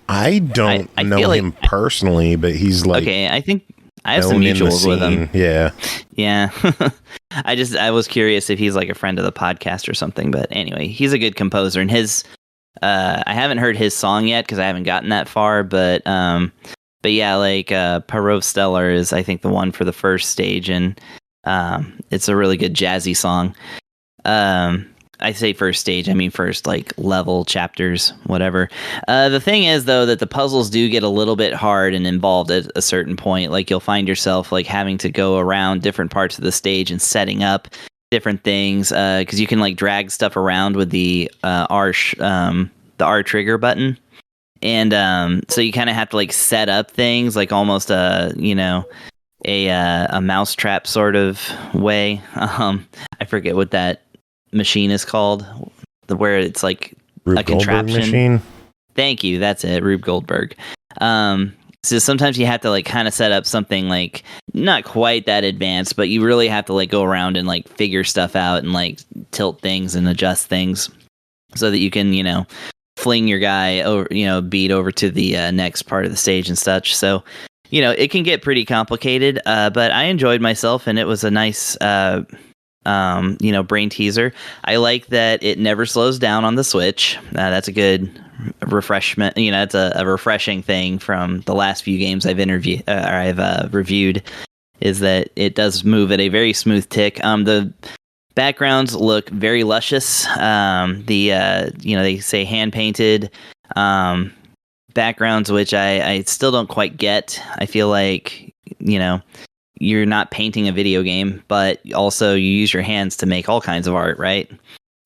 I don't know him personally, but he's like, okay, I think I have some mutuals with him. Yeah. I was curious if he's like a friend of the podcast or something, but anyway, he's a good composer, and his I haven't heard his song yet because I haven't gotten that far, but yeah, like Parov Stellar is, I think, the one for the first stage, and it's a really good jazzy song. I say first stage, I mean first like level, chapters, whatever. The thing is, though, that the puzzles do get a little bit hard and involved at a certain point. Like you'll find yourself like having to go around different parts of the stage and setting up different things, because you can like drag stuff around with the R trigger button. And so you kind of have to like set up things like almost a mousetrap sort of way. I forget what that machine is called, where it's like Rube a contraption. Goldberg machine. Thank you, that's it, Rube Goldberg. So sometimes you have to like kind of set up something like not quite that advanced, but you really have to like go around and like figure stuff out and like tilt things and adjust things so that you can fling your guy over, beat over to the next part of the stage and such. So, it can get pretty complicated, but I enjoyed myself, and it was a nice, brain teaser. I like that it never slows down on the Switch. That's a good refreshment. It's a refreshing thing from the last few games I've reviewed, is that it does move at a very smooth tick. The backgrounds look very luscious. They say hand painted backgrounds, which I still don't quite get. I feel like, you're not painting a video game, but also you use your hands to make all kinds of art, right?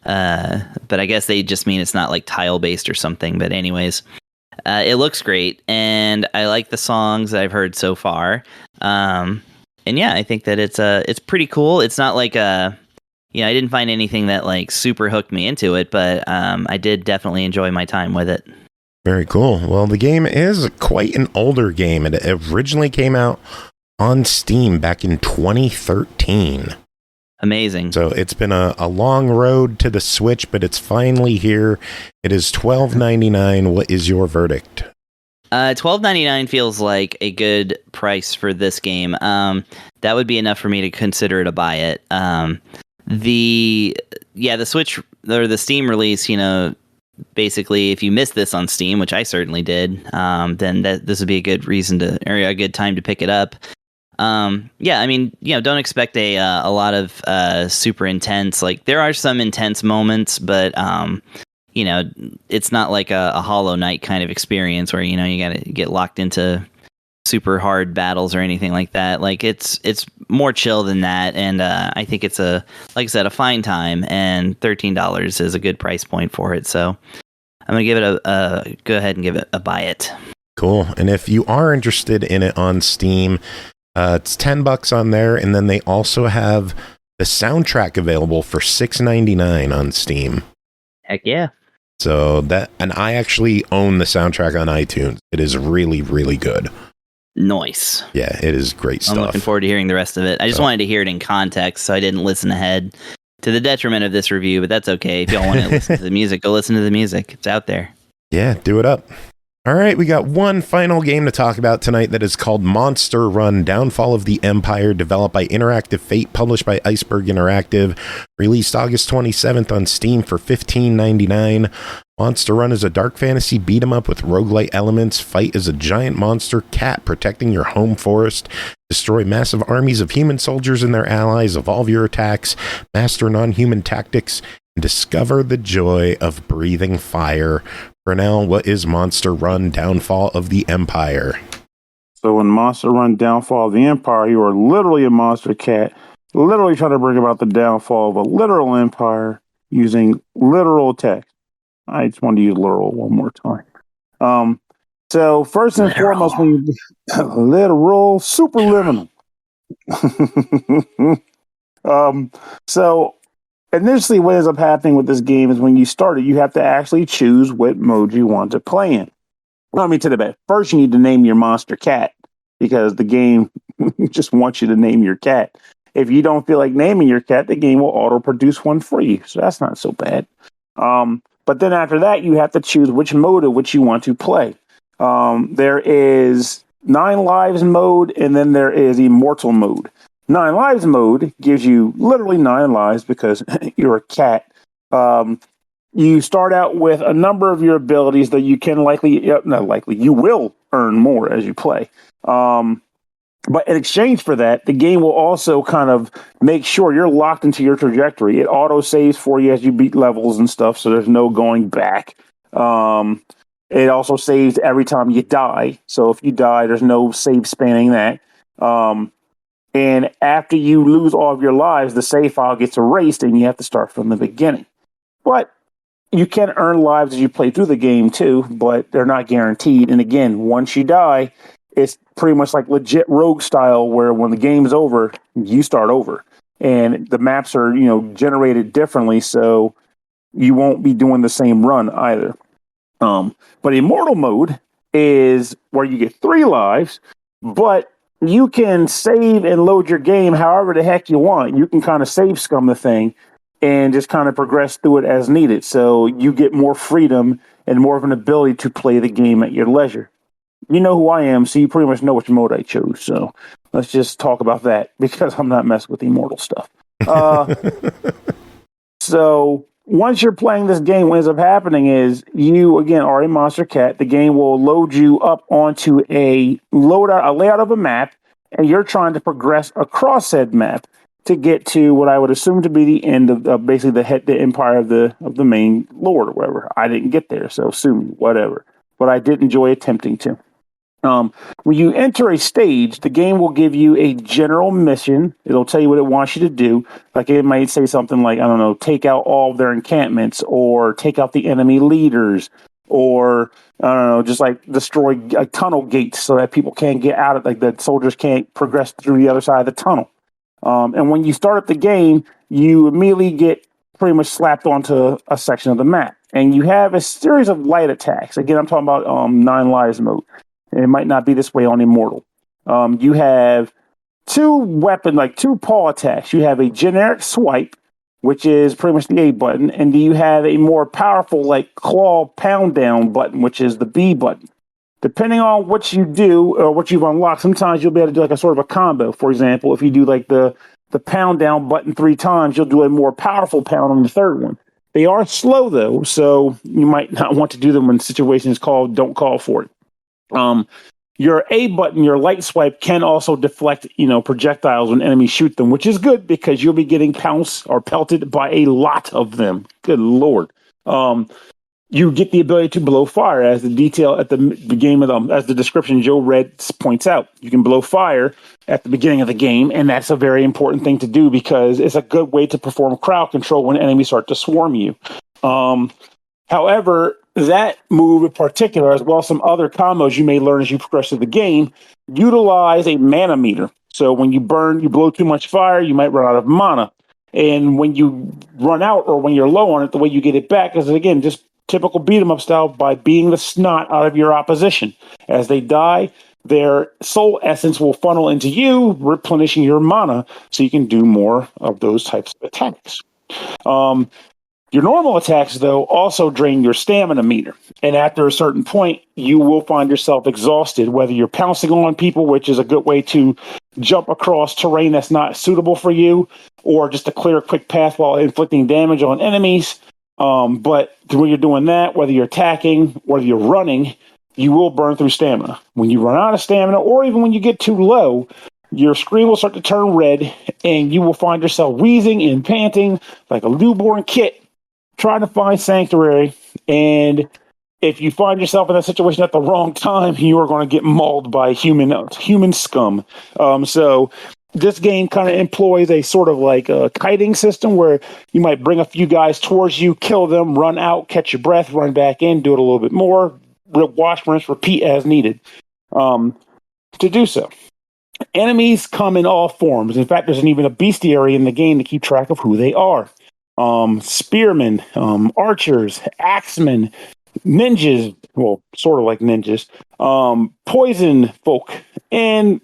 But I guess they just mean it's not like tile based or something. But anyways, it looks great, and I like the songs that I've heard so far. And yeah, I think that it's pretty cool. It's not like I didn't find anything that like super hooked me into it, but I did definitely enjoy my time with it. Very cool. Well, the game is quite an older game. It originally came out on Steam back in 2013. Amazing. So it's been a long road to the Switch, but it's finally here. It is $12.99. What is your verdict? $12.99 feels like a good price for this game. That would be enough for me to consider to buy it. The Switch or the Steam release, basically, if you missed this on Steam, which I certainly did, then this would be a good a good time to pick it up. Don't expect a lot of super intense. Like there are some intense moments, but it's not like a Hollow Knight kind of experience where you got to get locked into super hard battles or anything like that. Like it's more chill than that, and I think it's like I said, a fine time, and $13 is a good price point for it. So I'm gonna give it go ahead and give it a buy it. Cool. And if you are interested in it on Steam, it's $10 on there, and then they also have the soundtrack available for $6.99 on Steam. Heck yeah! So and I actually own the soundtrack on iTunes. It is really, really good. Nice. Yeah, it is great stuff. I'm looking forward to hearing the rest of it. I just wanted to hear it in context, so I didn't listen ahead. To the detriment of this review, but that's okay. If y'all want to listen to the music, go listen to the music. It's out there. Yeah, do it up. All right, we got one final game to talk about tonight that is called Monster Run: Downfall of the Empire, developed by Interactive Fate, published by Iceberg Interactive, released August 27th on Steam for $15.99. Monster Run is a dark fantasy beat-em-up with roguelite elements. Fight as a giant monster cat protecting your home forest. Destroy massive armies of human soldiers and their allies. Evolve your attacks. Master non-human tactics. And discover the joy of breathing fire. Pernell, what is Monster Run: Downfall of the Empire? So in Monster Run: Downfall of the Empire, you are literally a monster cat, literally trying to bring about the downfall of a literal empire using literal text. I just wanted to use literal one more time. So first and foremost, when you literal, superliminal. So initially, what ends up happening with this game is when you start it, you have to actually choose what mode you want to play in. Well, I mean, to the best. First, you need to name your monster cat because the game just wants you to name your cat. If you don't feel like naming your cat, the game will auto-produce one for you. So that's not so bad. But then after that, you have to choose which mode of which you want to play. There is 9 lives mode, and then there is immortal mode. 9 lives mode gives you literally 9 lives because you're a cat. You start out with a number of your abilities that you can you will earn more as you play. But in exchange for that, the game will also kind of make sure you're locked into your trajectory. It auto saves for you as you beat levels and stuff, so there's no going back. It also saves every time you die. So if you die, there's no save spanning that. And after you lose all of your lives, the save file gets erased and you have to start from the beginning. But you can earn lives as you play through the game too, but they're not guaranteed. And again, once you die, it's pretty much like legit rogue style where when the game's over, you start over. And the maps are, generated differently, so you won't be doing the same run either. But immortal mode is where you get 3 lives, but you can save and load your game however the heck you want. You can kind of save scum the thing and just kind of progress through it as needed. So you get more freedom and more of an ability to play the game at your leisure. You know who I am, so you pretty much know which mode I chose. So let's just talk about that because I'm not messing with immortal stuff. So once you're playing this game, what ends up happening is you, again, are a monster cat. The game will load you up onto a layout of a map, and you're trying to progress across said map to get to what I would assume to be the end of basically the empire of the main lord or whatever. I didn't get there, so assume whatever. But I did enjoy attempting to. When you enter a stage, the game will give you a general mission. It'll tell you what it wants you to do. Like it might say something like, I don't know, take out all of their encampments or take out the enemy leaders or, I don't know, just like destroy tunnel gates so that people can't get out of, like the soldiers can't progress through the other side of the tunnel. And when you start up the game, you immediately get pretty much slapped onto a section of the map. And you have a series of light attacks. Again, I'm talking about 9 lives mode. It might not be this way on Immortal. You have 2 paw attacks. You have a generic swipe, which is pretty much the A button, and you have a more powerful claw pound down button, which is the B button. Depending on what you do or what you've unlocked, sometimes you'll be able to do a sort of a combo. For example, if you do the pound down button 3 times, you'll do a more powerful pound on the 3rd one. They are slow though, so you might not want to do them when situations don't call for it. Your A button, your light swipe, can also deflect, projectiles when enemies shoot them, which is good because you'll be getting pounced or pelted by a lot of them. Good Lord. You get the ability to blow fire, as the detail at the beginning as the description Joe read points out. You can blow fire at the beginning of the game, and that's a very important thing to do because it's a good way to perform crowd control when enemies start to swarm you. However, that move in particular, as well as some other combos you may learn as you progress through the game, utilize a mana meter. So when you blow too much fire, you might run out of mana. And when you run out or when you're low on it, the way you get it back is, again, just typical beat-em-up style by beating the snot out of your opposition. As they die, their soul essence will funnel into you, replenishing your mana so you can do more of those types of attacks. Your normal attacks, though, also drain your stamina meter. And after a certain point, you will find yourself exhausted, whether you're pouncing on people, which is a good way to jump across terrain that's not suitable for you, or just to clear a quick path while inflicting damage on enemies. But when you're doing that, whether you're attacking, whether you're running, you will burn through stamina. When you run out of stamina, or even when you get too low, your screen will start to turn red, and you will find yourself wheezing and panting like a newborn kit, trying to find sanctuary. And if you find yourself in that situation at the wrong time, you are going to get mauled by human scum. So this game kind of employs a sort of like a kiting system where you might bring a few guys towards you, kill them, run out, catch your breath, run back in, do it a little bit more, wash, rinse, repeat as needed to do so. Enemies come in all forms. In fact, there's even a bestiary in the game to keep track of who they are. Spearmen, archers, axemen, ninjas, well, sort of like ninjas, poison folk, and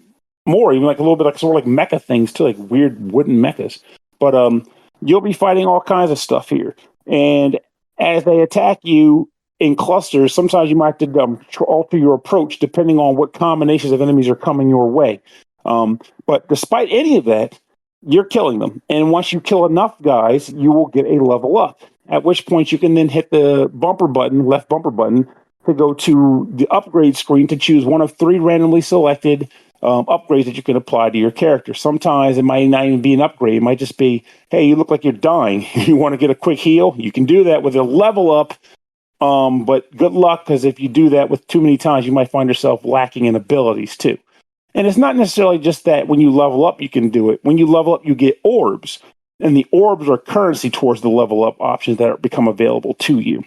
more, even like a little bit like sort of like mecha things too, like weird wooden mechas. But you'll be fighting all kinds of stuff here. And as they attack you in clusters, sometimes you might have to alter your approach depending on what combinations of enemies are coming your way. But despite any of that, you're killing them. And once you kill enough guys, you will get a level up. At which point you can then hit the left bumper button, to go to the upgrade screen to choose one of 3 randomly selected upgrades that you can apply to your character. Sometimes it might not even be an upgrade. It might just be, hey, you look like you're dying. You want to get a quick heal? You can do that with a level up. But good luck, because if you do that with too many times, you might find yourself lacking in abilities too. And it's not necessarily just that when you level up, you can do it. When you level up, you get orbs. And the orbs are currency towards the level up options that become available to you.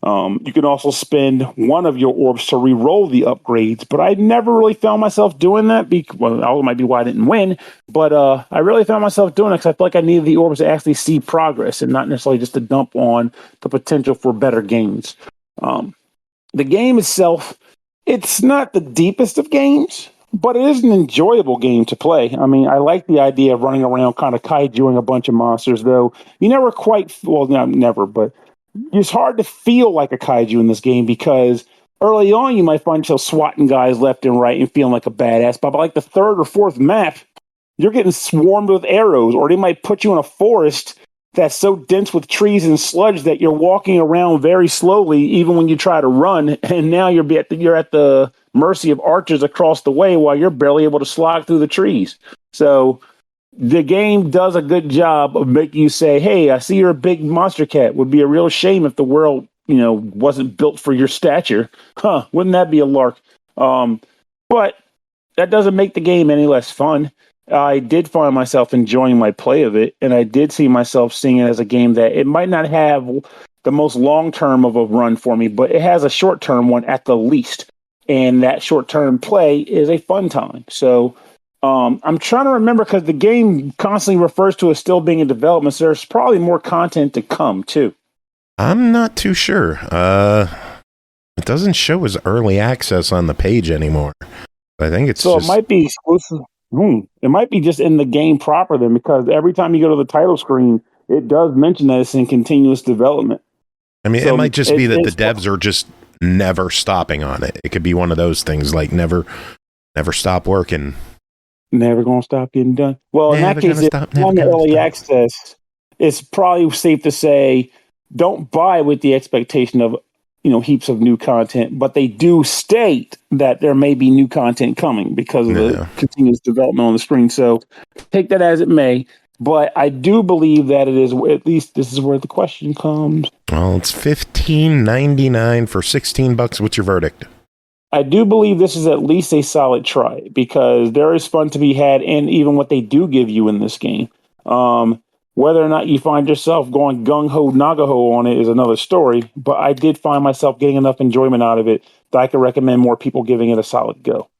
You can also spend one of your orbs to re-roll the upgrades, but I never really found myself doing that. That might be why I didn't win, but I really found myself doing it because I felt like I needed the orbs to actually see progress and not necessarily just to dump on the potential for better games. The game itself, it's not the deepest of games, but it is an enjoyable game to play. I mean, I like the idea of running around kind of kaijuing a bunch of monsters, though you never quite, well, not never, but it's hard to feel like a kaiju in this game because early on you might find yourself swatting guys left and right and feeling like a badass, but by like the 3rd or 4th map, you're getting swarmed with arrows, or they might put you in a forest that's so dense with trees and sludge that you're walking around very slowly even when you try to run, and now you're at the mercy of archers across the way while you're barely able to slog through the trees. So the game does a good job of making you say, hey, I see you're a big monster cat. Would be a real shame if the world, wasn't built for your stature. Wouldn't that be a lark? But that doesn't make the game any less fun. I did find myself enjoying my play of it, and I did see myself seeing it as a game that it might not have the most long-term of a run for me, but it has a short-term one at the least. And that short-term play is a fun time. So I'm trying to remember, because the game constantly refers to it still being in development, so there's probably more content to come, too. I'm not too sure. It doesn't show as early access on the page anymore. I think it's so. It might be exclusive. It might be just in the game proper then, because every time you go to the title screen, it does mention that it's in continuous development. I mean, so it might just be that the devs are just never stopping on it. It could be one of those things like never stop working. Never gonna stop getting done. Well, in that case, if on the early access, it's probably safe to say don't buy with the expectation of heaps of new content, but they do state that there may be new content coming because of the continuous development on the screen. So take that as it may. But I do believe that it is, at least this is where the question comes. Well, it's $15.99 for $16. What's your verdict? I do believe this is at least a solid try, because there is fun to be had in even what they do give you in this game. Whether or not you find yourself going gung-ho, naga-ho on it is another story, but I did find myself getting enough enjoyment out of it that I could recommend more people giving it a solid go.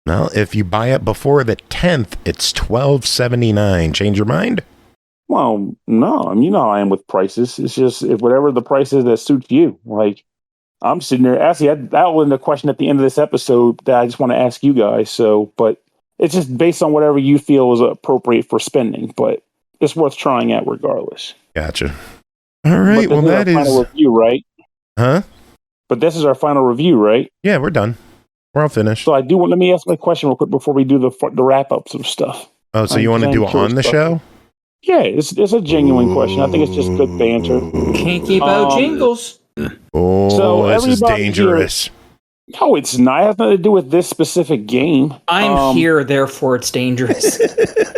Well, if you buy it before the 10th, it's $12.79. Change your mind? Well, no. I mean, how I am with prices. It's just whatever the price is that suits you. Like, I'm sitting there. Actually, that will end the question at the end of this episode that I just want to ask you guys. So, but it's just based on whatever you feel is appropriate for spending. But it's worth trying at regardless. Gotcha. All right. Well, that is final review, right? Huh? But this is our final review, right? Yeah, we're done. We're all finished. So let me ask my question real quick before we do the wrap ups of stuff. Oh, so you want to do it on the show? Yeah, it's a genuine question. I think it's just good banter. Can't keep out jingles. Oh, so this is dangerous. No, it's not. It has nothing to do with this specific game. I'm here, therefore it's dangerous.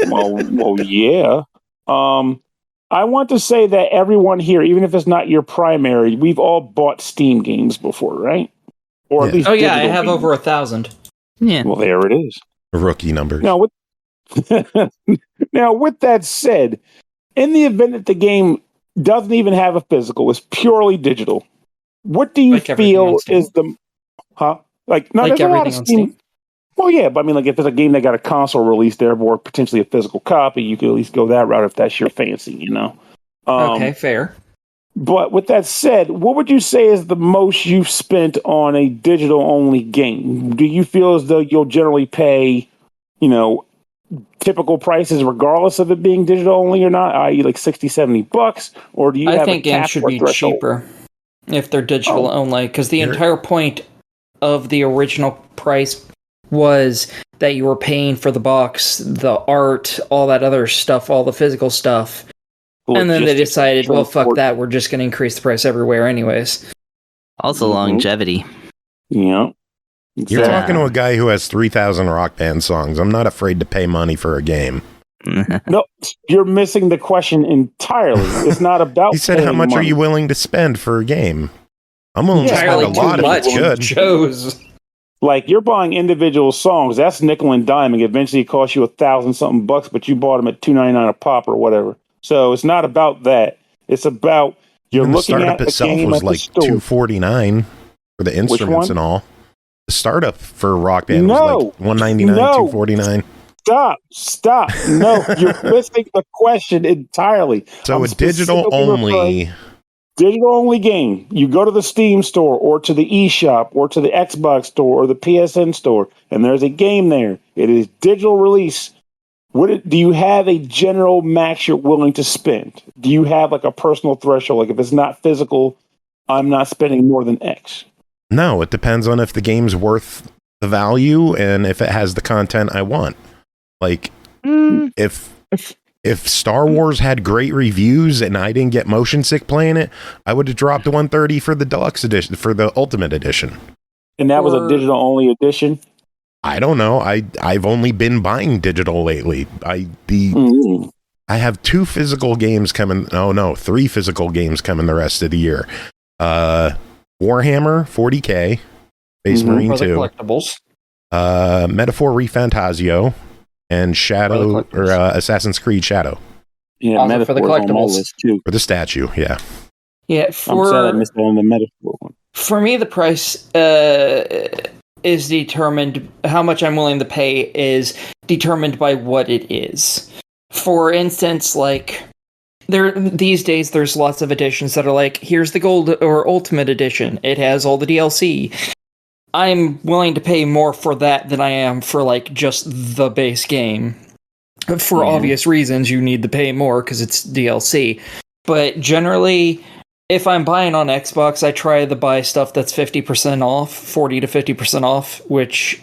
well, yeah. I want to say that everyone here, even if it's not your primary, we've all bought Steam games before, right? Or at least I have over 1,000. Yeah. Well, there it is. Rookie numbers. Now, with that said, in the event that the game doesn't even have a physical, it's purely digital, what do you feel is the... Huh? Like everything on Steam. Well, yeah, but I mean, like, if it's a game that got a console release there, or potentially a physical copy, you could at least go that route if that's your fancy, you know? Okay, fair. But with that said, what would you say is the most you've spent on a digital-only game? Do you feel as though you'll generally pay, typical prices regardless of it being digital-only or not, i.e. like $60, $70, or do you have think games should be cheaper if they're digital-only, because the entire point of the original price was that you were paying for the box, the art, all that other stuff, all the physical stuff. And then they decided, well, fuck that, we're just going to increase the price everywhere anyways. Also longevity. Yeah. Exactly. You're talking to a guy who has 3,000 Rock Band songs. I'm not afraid to pay money for a game. No, you're missing the question entirely. It's not about... He said, how much are you willing to spend for a game? I'm willing to spend a lot if it's good. Chose. Like, you're buying individual songs. That's nickel and diming. Eventually it costs you $1,000-something, but you bought them at $2.99 a pop or whatever. So it's not about that. It's about you're looking at the itself game was at like the store. $249 for the instruments and all. The startup for Rock Band was like $199, $249. Stop. No, you're missing the question entirely. So a digital-only game. You go to the Steam store or to the eShop or to the Xbox store or the PSN store, and there's a game there. It is digital release. Do you have a general max you're willing to spend? Do you have like a personal threshold? Like if it's not physical, I'm not spending more than X. No, it depends on if the game's worth the value and if it has the content I want. Like if Star Wars had great reviews and I didn't get motion sick playing it, I would have dropped $130 for the deluxe edition, for the ultimate edition. And that was a digital only edition? I don't know. I've only been buying digital lately. I have 2 physical games coming. Oh no, 3 physical games coming the rest of the year. Warhammer 40K, Space Marine 2, collectibles. Metaphor Refantasio, and Shadow or Assassin's Creed Shadow. Yeah, Metaphor for the collectibles too. For the statue, yeah. Yeah, I'm sad I missed on the Metaphor one. For me, the price is determined. How much I'm willing to pay is determined by what it is. For instance, like these days, there's lots of editions that are like, here's the gold or ultimate edition. It has all the DLC. I'm willing to pay more for that than I am for like just the base game. For obvious reasons, you need to pay more because it's DLC. But generally, if I'm buying on Xbox, I try to buy stuff that's 50% off, 40 to 50% off, which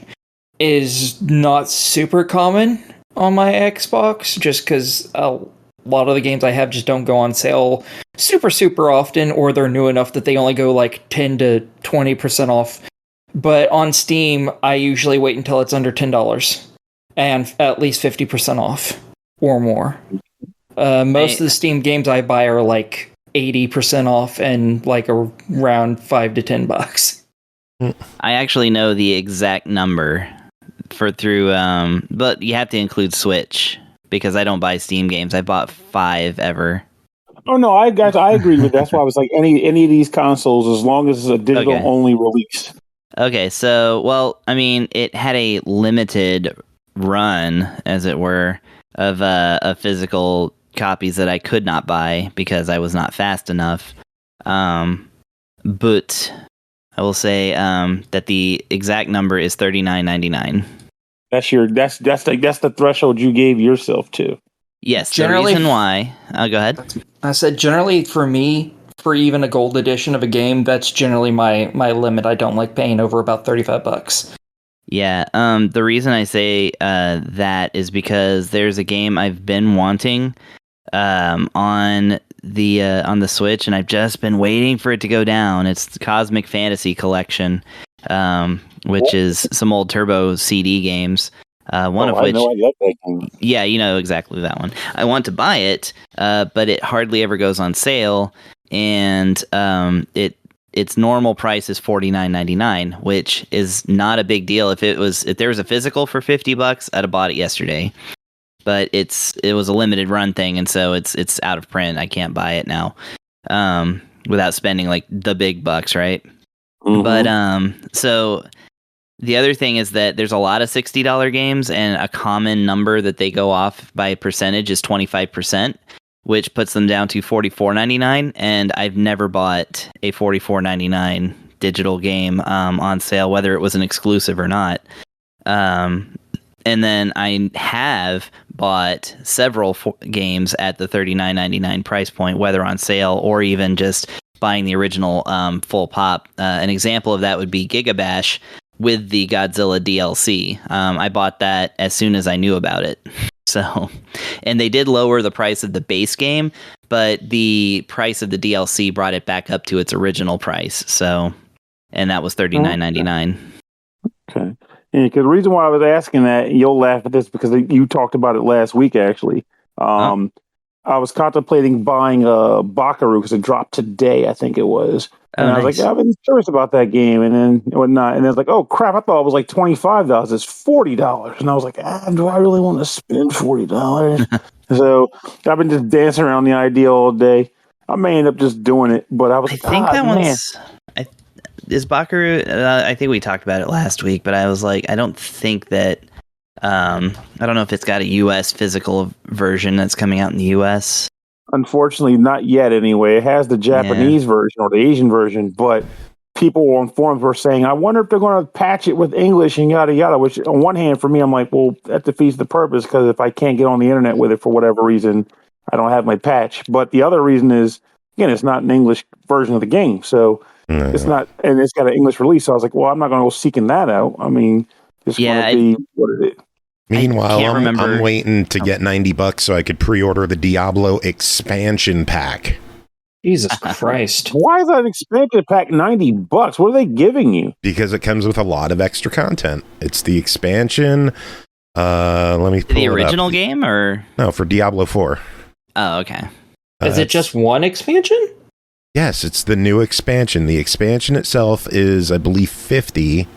is not super common on my Xbox, just because a lot of the games I have just don't go on sale super often, or they're new enough that they only go like 10 to 20% off. But on Steam, I usually wait until it's under $10 and at least 50% off or more. Most of the Steam games I buy are like 80% off and like around $5 to $10. I actually know the exact number but you have to include Switch because I don't buy Steam games. I bought 5 ever. Oh no, I agree with that. That's why I was like any of these consoles, as long as it's a digital only release. Okay, so I mean, it had a limited run, as it were, of physical copies that I could not buy because I was not fast enough. But I will say that the exact number is $39.99. That's the threshold you gave yourself to. Yes, Generally, the reason why. Go ahead. I said generally for me, for even a gold edition of a game, that's generally my limit. I don't like paying over about $35. Yeah, the reason I say that is because there's a game I've been wanting on the Switch, and I've just been waiting for it to go down. It's the Cosmic Fantasy Collection, which is some old Turbo CD games. One of which, I love that game. Yeah, you know exactly that one. I want to buy it, but it hardly ever goes on sale, and its normal price is $49.99, which is not a big deal. If there was a physical for $50, I'd have bought it yesterday. But it was a limited run thing, and so it's out of print. I can't buy it now, without spending like the big bucks, right? Mm-hmm. But so the other thing is that there's a lot of $60 games, and a common number that they go off by percentage is 25%. Which puts them down to $44.99, and I've never bought a $44.99 digital game on sale, whether it was an exclusive or not. And then I have bought several games at the $39.99 price point, whether on sale or even just buying the original full pop. An example of that would be Gigabash with the Godzilla DLC. I bought that as soon as I knew about it. So, and they did lower the price of the base game, but the price of the DLC brought it back up to its original price. So, and that was $39.99. Okay. Yeah, because the reason why I was asking that, you'll laugh at this because you talked about it last week, actually. I was contemplating buying Bakaru because it dropped today, I think it was. And I was like, I've been curious about that game, and then whatnot. And then it's like, oh crap, I thought it was like $25. It's $40. And I was like, do I really want to spend $40? So I've been just dancing around the idea all day. I may end up just doing it, but I was like, I think that one's... Is Bakaru... I think we talked about it last week, but I was like, I don't think that... I don't know if it's got a US physical version that's coming out in the US. Unfortunately, not yet anyway. It has the Japanese version or the Asian version, but people on forums were saying, I wonder if they're going to patch it with English and yada yada, which on one hand for me, I'm like, well, that defeats the purpose because if I can't get on the internet with it for whatever reason, I don't have my patch. But the other reason is, again, it's not an English version of the game. So it's not, and it's got an English release. So I was like, well, I'm not going to go seeking that out. I mean, it's going to be what it is. Meanwhile, I'm waiting to get $90 so I could pre-order the Diablo expansion pack. Jesus Christ. Why is that expansion pack $90? What are they giving you? Because it comes with a lot of extra content. It's the expansion. Let me pull the original game or? No, for Diablo 4. Oh, okay. Is it just one expansion? Yes, it's the new expansion. The expansion itself is, I believe, $50.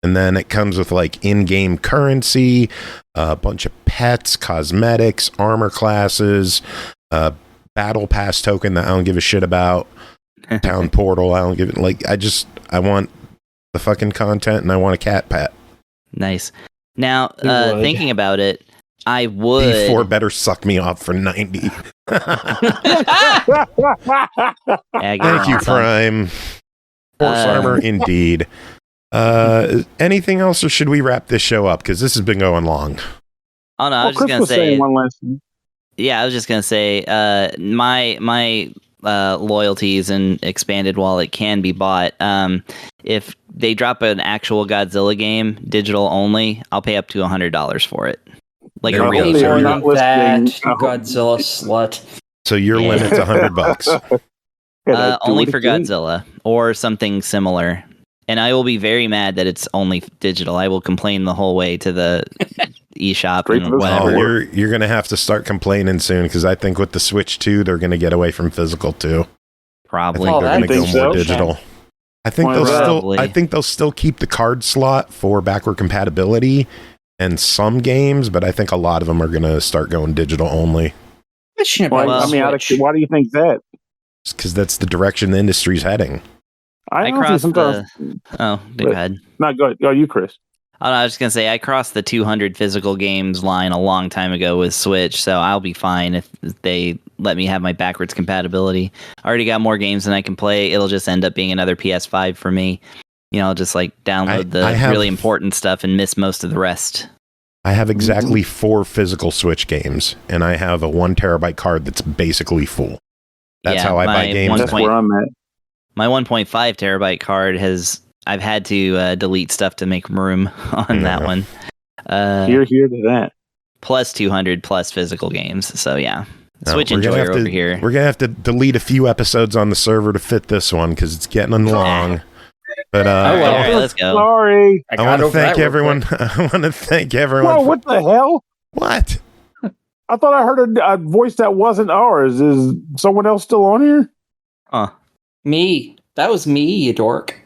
And then it comes with like in-game currency, a bunch of pets, cosmetics, armor classes, battle pass token that I don't give a shit about, town portal. I don't give it I want the fucking content and I want a cat pet. Nice. Now, thinking about it, I would. D4 better suck me off for 90. Thank you, Prime. Horse armor, indeed. Anything else, or should we wrap this show up? Because this has been going long. Oh no, I was just gonna say one last thing. Yeah, I was just gonna say, my loyalties and expanded wallet can be bought. If they drop an actual Godzilla game, digital only, I'll pay up to $100 for it. Like a real Godzilla slut. So your limit's $100. Only for Godzilla or something similar. And I will be very mad that it's only digital. I will complain the whole way to the eShop and whatever. Oh, you're going to have to start complaining soon because I think with the Switch 2, they're going to get away from physical too. Probably. I think they're going to go more digital. I think they'll still keep the card slot for backward compatibility and some games, but I think a lot of them are going to start going digital only. Why do you think that? Because that's the direction the industry's heading. I crossed the... Oh, go ahead. No, go ahead. Go you, Chris. Oh, no, I was just going to say, I crossed the 200 physical games line a long time ago with Switch, so I'll be fine if they let me have my backwards compatibility. I already got more games than I can play. It'll just end up being another PS5 for me. You know, I'll just like download the really important stuff and miss most of the rest. I have exactly 4 physical Switch games, and I have a 1 terabyte card that's basically full. That's how I buy games. That's where I'm at. My 1.5 terabyte card I've had to delete stuff to make room on that one. Here to that. Plus 200 plus physical games. So yeah. Switch enjoyer over here. We're going to have to delete a few episodes on the server to fit this one because it's getting long. But all right, let's go. Sorry. I want to thank everyone. I want to thank everyone. Whoa, what the hell? What? I thought I heard a voice that wasn't ours. Is someone else still on here? Me. That was me, you dork.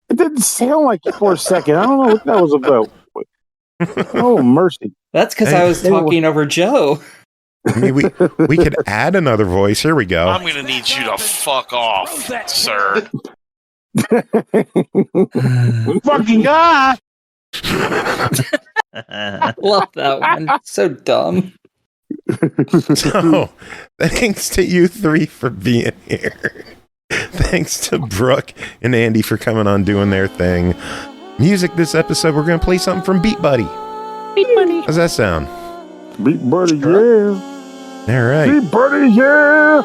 It didn't sound like it for a second. I don't know what that was about. Oh, mercy. That's because I was talking over Joe. I mean, we could add another voice. Here we go. I'm going to need you to fuck off, sir. Fucking God! I love that one. So dumb. So, thanks to you three for being here. Thanks to Brooke and Andy for coming on doing their thing. Music this episode, we're going to play something from Beatbuddy. Beatbuddy. How's that sound? Beatbuddy, yeah. All right. Beatbuddy, yeah.